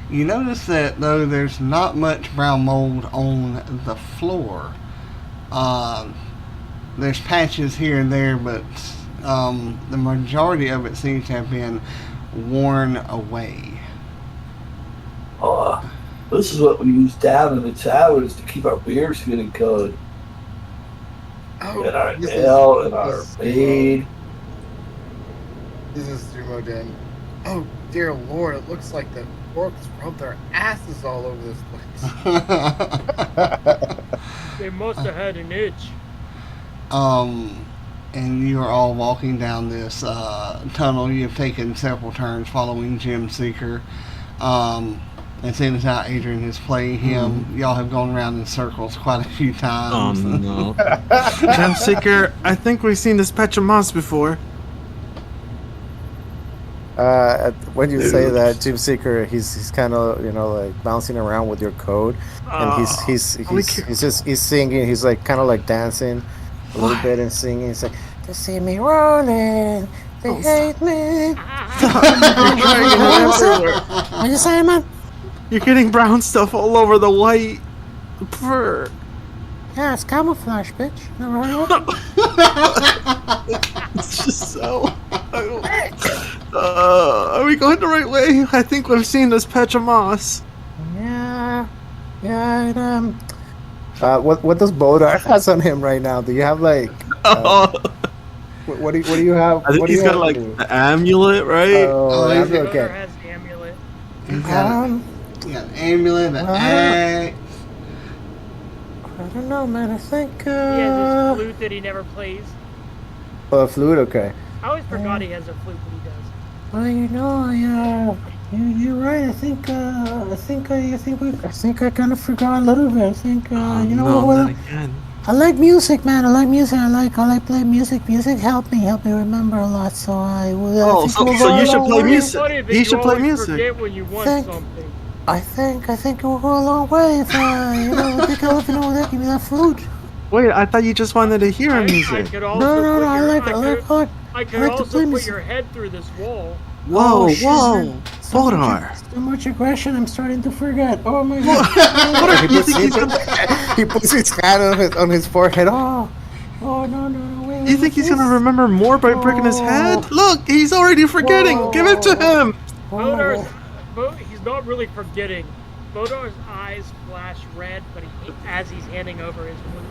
You notice that, though, there's not much brown mold on the floor. There's patches here and there, but the majority of it seems to have been worn away. This is what we use down in the towers to keep our beers getting cold. Oh, And our ale and our mead. This is Zemodan. Oh dear lord, it looks like the orcs rubbed their asses all over this place. They must have had an itch. And you are all walking down this tunnel. You've taken several turns following Gem Seeker. And seeing as how Adrian is playing him, y'all have gone around in circles quite a few Oh times. no. Gem Seeker, I think we've seen this patch of moss before. When you say that, Gem Seeker, he's kind of like bouncing around with your code, and he's singing. He's like kind of like dancing a little bit and singing. He's like, they see me rolling, they hate me. What you saying, man? You're getting brown stuff all over the white fur. Yeah, it's camouflage, bitch. Never heard of it? It's just so. Are we going the right way? I think we've seen this patch of moss. Yeah. What does Bodar has on him right now? Do you have like? What do you have? I think what do he's you got have like on you? the amulet, right? Oh, that's he's- Bodar okay. has the amulet. He's got an amulet, an axe. I don't know, man. I think. He has his flute that he never plays. Oh, a flute. Okay. I always forgot he has a flute that he does. Well, you're right. I think I kind of forgot a little bit. I think, Not again. I like music, man. I like music. I like playing music. Music helped me remember a lot. So I will. Oh, so you should play It's music. funny that You should play always music. forget when you want Thank- something. I think it will go a long way if I think I'll even know that. Give me that flute. Wait, I thought you just wanted to hear I music. could also No. put I your- like I could to also play put music. your head through this wall. Whoa, shit, whoa, man. Bodar. So much aggression. I'm starting to forget. Oh my god. Bodar, you think he's gonna? He puts his hand on his forehead. Oh no. Wait. You think he's gonna remember more by breaking his head? Look, he's already forgetting. Give it to him. He's not really forgetting. Bodar's eyes flash red, but as he's handing over his flute.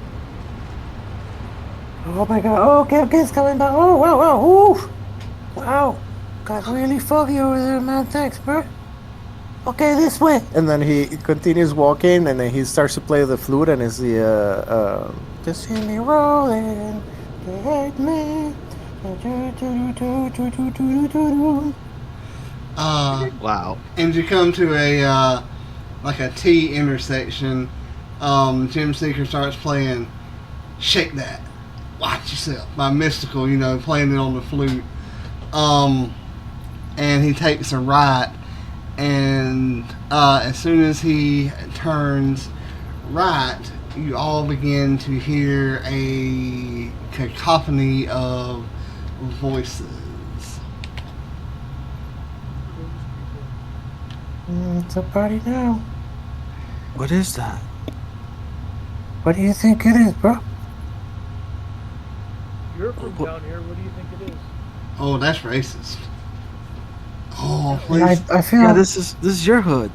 Oh my god. Oh, okay, it's coming back. Oh, wow. Ooh. Wow. Got really foggy over there, man. Thanks, bro. Okay, this way. And then he continues walking, and then he starts to play the flute, and it's the Just see me rolling. They hate me. Wow. And you come to a like a T intersection. Gem Seeker starts playing "Shake That, Watch Yourself" by Mystical. Playing it on the flute. And he takes a right, and as soon as he turns right, you all begin to hear a cacophony of voices. It's a party now. What is that? What do you think it is, bro? You're from down here. What do you think it is? Oh, that's racist. Oh, please. I feel. Yeah, this is your hood.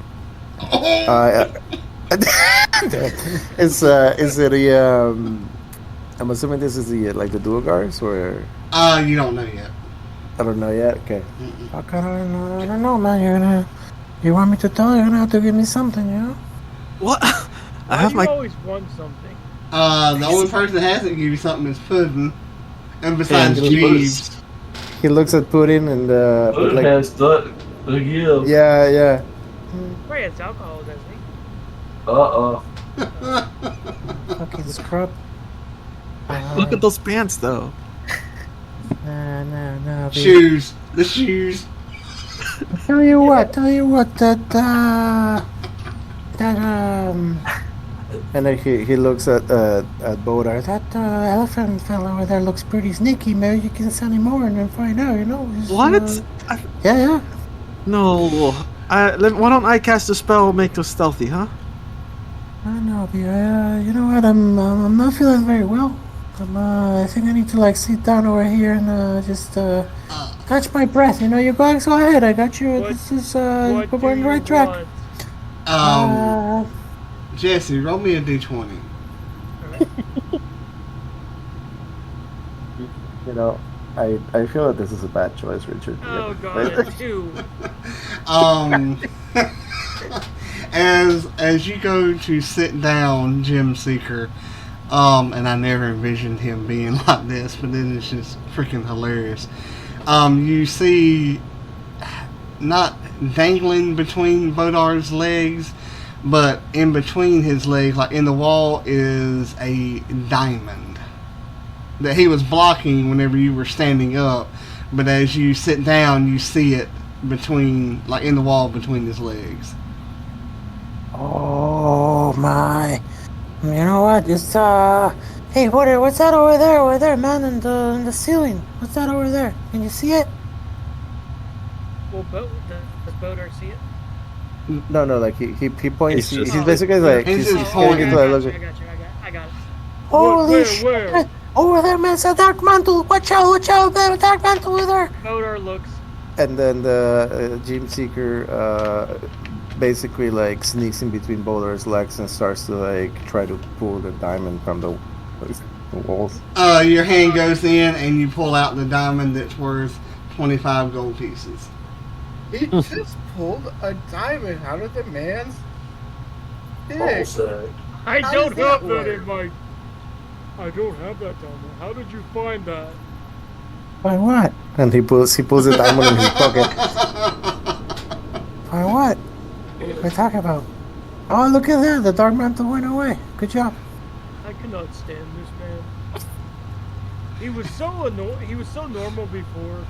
is it the I'm assuming this is the like the Duergars, or You don't know yet. I don't know yet. Okay. I don't know, man. You want me to tell you? You're gonna have to give me something, What? I Why have you my. always want something. The only person that hasn't given you something is Puddin. And besides And Jeeves. He looks at Puddin and Look like, has the gift. yeah. Wait, it's alcohol, doesn't he? Fucking scrub. Look at those pants, though. No. Shoes. The shoes. Tell you what, and then he looks at Bodar. that elephant fella over there looks pretty sneaky. Maybe you can send him over and then find out, Just, What? Yeah. No. Why don't I cast a spell, make us stealthy, huh? I know, but you know what? I'm not feeling very well. I think I need to sit down over here and just catch my breath. You guys go ahead. I got you. This is What we're do on the you right track. want? Jesse, roll me a d20. I feel that this is a bad choice, Richard. Oh god, a 2. As you go to sit down, Gem Seeker, And I never envisioned him being like this, but then it's just freaking hilarious. You see, not dangling between Bodar's legs, but in between his legs, like in the wall, is a diamond that he was blocking whenever you were standing up. But as you sit down, you see it between, like in the wall between his legs. Oh my! You know what? It's Hey, Bodar, what's that over there, man, in the ceiling? What's that over there? Can you see it? Well, does Bodar see it? No, like he points. He's He's just- basically like He's he's just pointing pointing. to like, I got it. Holy Where, shit! where? Over there, man, it's a dark mantle. Watch out, man, a dark mantle over there. Bodar looks. and then the Gem Seeker basically like sneaks in between Boulder's legs and starts to like try to pull the diamond from the walls. Your hand goes in and you pull out the diamond that's worth 25 gold pieces. He just pulled a diamond out of the man's dick. Also, I How don't does that have that work? in my. I don't have that diamond. How did you find that? By what? And he pulls the diamond in his pocket. By what? What are we talking about? Oh, look at that. The dark mantle went away. Good job. I cannot stand this man. He was so He was so normal before.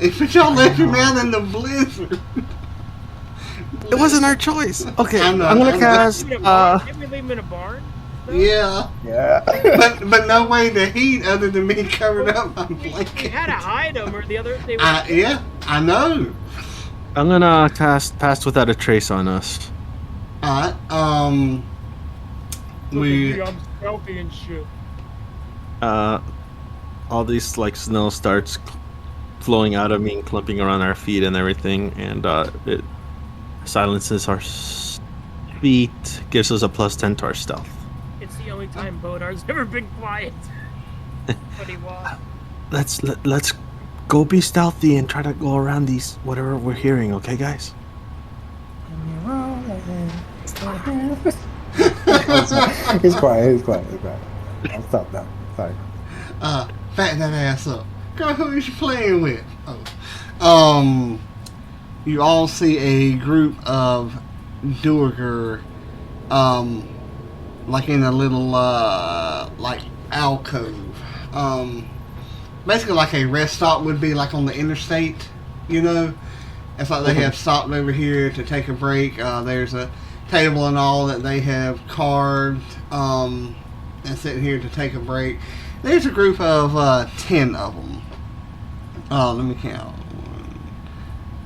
If y'all left him out in the blizzard. It wasn't our choice. Okay, I know, I'm I gonna know. cast. Didn't we leave him in a barn? No? Yeah, Yeah. but no way to heat other than being covered up by We blanket. had to hide him, or the other. They were. Yeah, I know. I'm gonna cast Pass Without a Trace on us. Alright, Look at we me, I'm stealthy and shit. All these like snow starts flowing out of me and clumping around our feet and everything, and it silences our feet, gives us a +10 to our stealth. It's the only time Bodar's ever been quiet. But he was. Let's go be stealthy and try to go around these whatever we're hearing. Okay, guys. He's quiet. I'll stop now. Sorry. fatten that ass up. Girl, who is you playing with? Oh. You all see a group of Duergar, like in a little, like alcove. Basically like a rest stop would be like on the interstate, you know? It's like they have stopped over here to take a break. There's a table and all that they have carved, and sitting here to take a break. There's a group of 10 of them. Let me count.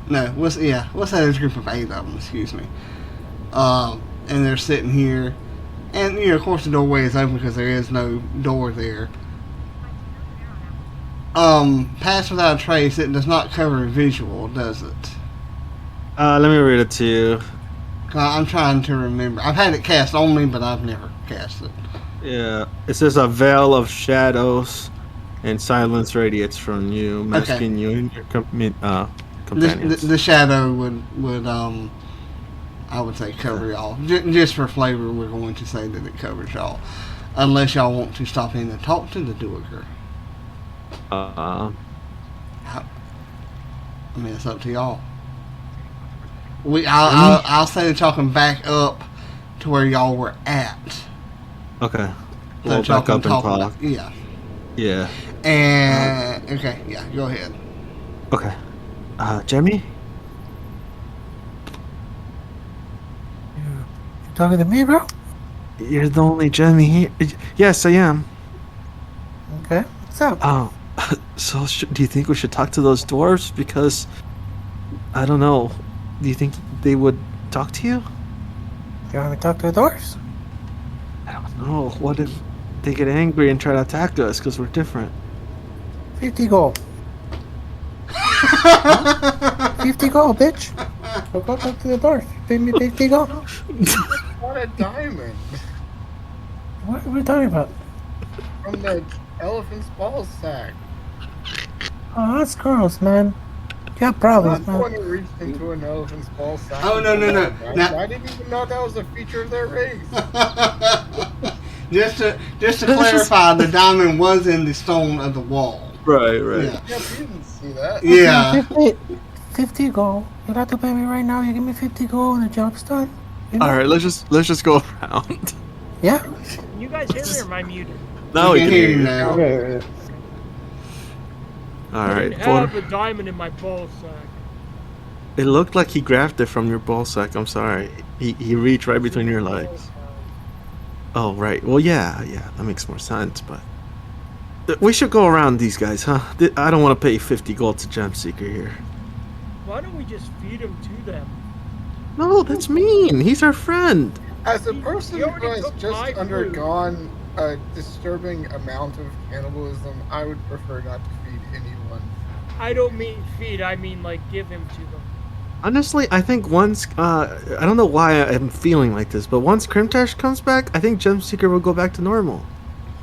No, let's say there's a group of 8 of them, excuse me. And they're sitting here. And, you know, of course the doorway is open because there is no door there. Pass Without a Trace, it does not cover visual, does it? Let me read it to you. I'm trying to remember. I've had it cast on me, but I've never cast it. Yeah, it says a veil of shadows and silence radiates from you, masking you and your companions. The shadow would I would say cover y'all. Just for flavor, we're going to say that it covers y'all, unless y'all want to stop in and talk to the Duergar. I mean, it's up to y'all. I'll say that y'all can back up to where y'all were at. Okay. So We'll that y'all back can up and talk talk. about- Yeah. Yeah. And okay, yeah, go ahead. Okay. Jemmy? You talking to me, bro? You're the only Jemmy here. Yes, I am. Okay. What's up? So do you think we should talk to those dwarves? Because, I don't know. Do you think they would talk to you? You want me to talk to the dwarves? I don't know. What if they get angry and try to attack us because we're different? 50 gold. 50 gold, bitch. Go talk to the dwarves. Pay me 50 gold. What a diamond What are we talking about? from the elephant's ball sack. Oh, that's gross, man. You got I'm problems, not the one man. who reached into an elephant's ball sack. Oh, no. I didn't even know that was a feature of their race. Just to clarify, the diamond was in the stone of the wall. Right. Yeah. Yeah, you didn't see that. Yeah. 50 gold. You have to pay me right now. You give me 50 gold and the job's done. You know? All right, let's just go around. Yeah. Can you guys hear me or am I muted? Now we can hear you. now. All I right, didn't have a diamond in my ball sack. it looked like he grabbed it from your ball sack. I'm sorry. He reached right between your legs. Oh, right. Well, yeah, that makes more sense, but we should go around these guys, huh? I don't want to pay 50 gold to Gem Seeker here. Why don't we just feed him to them? No, that's mean. He's our friend. As a person He who already has took my just food. undergone a disturbing amount of cannibalism, I would prefer not to feed anyone. I don't mean feed, I mean like give him to them. Honestly, I think once, I don't know why I'm feeling like this, but once Krimtash comes back, I think Gem Seeker will go back to normal.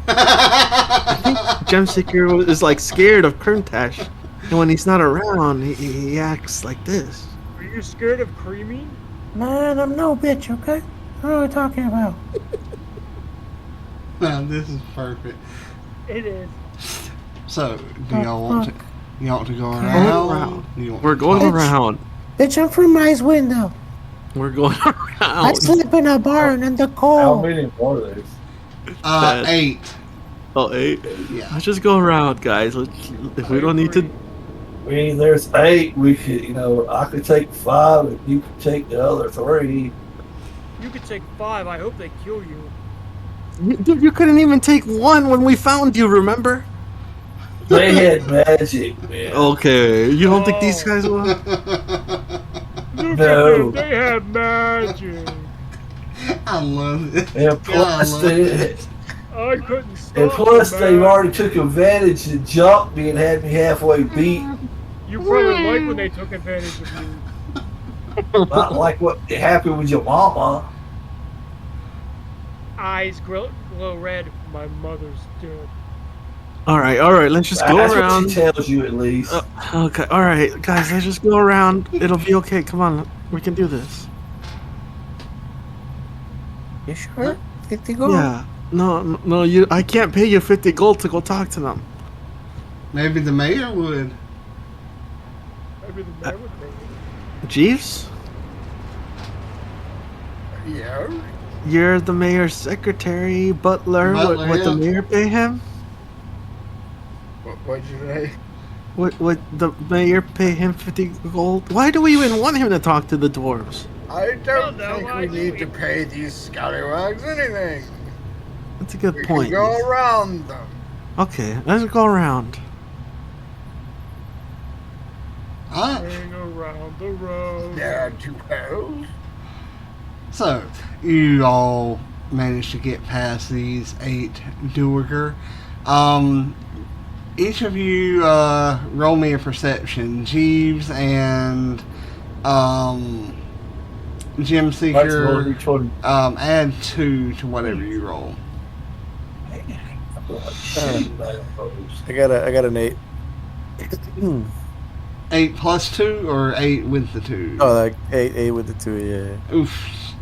I think Gem Seeker is like scared of Krimtash, and when he's not around, he acts like this. Are you scared of Creamy? Man, I'm no bitch, okay? What are we talking about? Now, this is perfect. It is. So, do y'all want to go Go around? around. Do you want We're going Bitch. around. Bitch, I'm from my window. We're going I around. sleep in a barn in the How cold. many more of those? 8. Oh, 8. Yeah. Let's just go around, guys. If we don't need to. I mean, there's 8. We could, I could take 5, and you could take the other 3. You could take 5, I hope they kill you. Dude, you couldn't even take 1 when we found you, remember? They had magic, man. Okay, you don't think these guys will? Look No. at them, they have magic. I love it. And plus, God, I couldn't stop and plus them, they man. already took advantage and jumped me and had me halfway beat. You probably like when they took advantage of you. Not like what happened with your mama. Eyes glow red, my mother's dead. All right. Let's just go That's around. what she tells you at least. Okay. All right, guys. Let's just go around. It'll be okay. Come on, we can do this. You sure? 50 gold? Yeah. No. I can't pay you 50 gold to go talk to them. Maybe the mayor would. Maybe the mayor would pay me. Jeeves, Yeah. you're the mayor's secretary, butler. Butler, Would the yeah. mayor pay him? What'd you say? Would the mayor pay him 50 gold? Why do we even want him to talk to the dwarves? I don't no, think I we do. need to pay these scallywags anything. That's a good We point. can go around them. Okay, let's go around. Hang around the road. There to help. So, you all managed to get past these 8 Duergar. Each of you roll me a perception. Jeeves and Gem Let's roll Seeker, each one. add 2 to whatever you roll. I got an 8. 8 plus 2 or 8 with the 2? Oh, like 8 with the 2, yeah. Oof.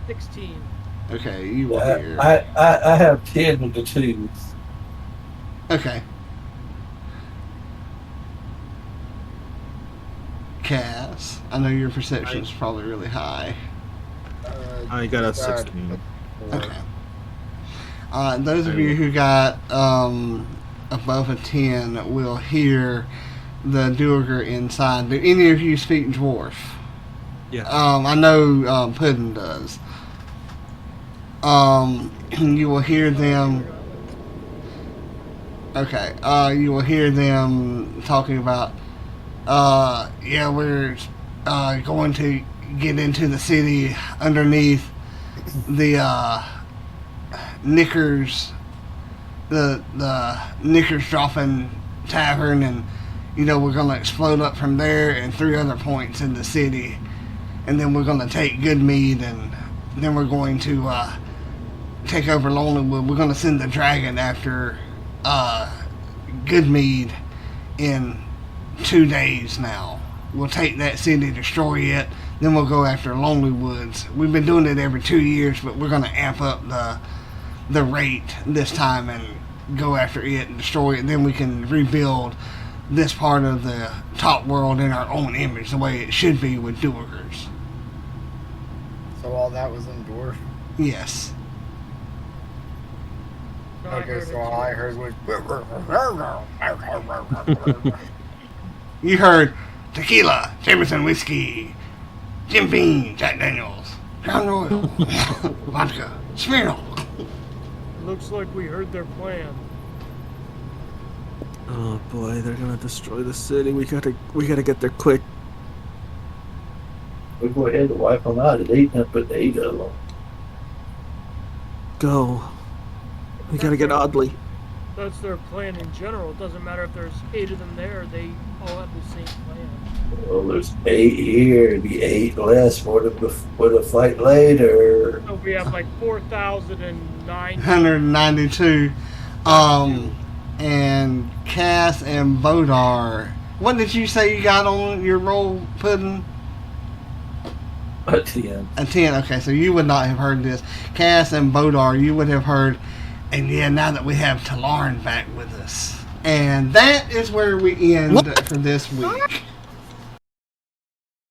16. Okay, you will hear. I have 10 with the 2s. Okay. Cass, I know your perception is probably really high. I got a 16. Okay. Those of you who got above a 10 will hear the Duergar inside. Do any of you speak Dwarf? Yeah. I know Puddin does. You will hear them. Okay. You will hear them talking about. Yeah, we're going to get into the city underneath the Knickers, the Knickers dropping tavern, and we're gonna explode up from there and 3 other points in the city, and then we're gonna take Goodmead, and then we're going to take over Lonelywood. We're gonna send the dragon after Goodmead in 2 days now. We'll take that city, destroy it, then we'll go after Lonely Woods. We've been doing it every 2 years, but we're going to amp up the rate this time and go after it and destroy it, and then we can rebuild this part of the top world in our own image, the way it should be with Duergars. So all that was in dwarf. Yes. No, I Okay, heard so it all I too. heard was. You heard tequila, Jameson whiskey, Jim Beam, Jack Daniels, Crown Royal, vodka, Smirnoff. Looks like we heard their plan. Oh boy, they're gonna destroy the city. We gotta get there quick. We go ahead and wipe them out. It ain't up but 8 of them. Go. We gotta get Oddly. That's their plan in general. It doesn't matter if there's 8 of them there. They all have the same plan. Well, there's 8 here. The 8 less for the fight later. So we have like 4,009. 192. And Cass and Bodar. What did you say you got on your roll, Puddin? At the end. A 10. Okay, so you would not have heard this. Cass and Bodar, you would have heard. And yeah, now that we have Talarn back with us. And that is where we end for this week.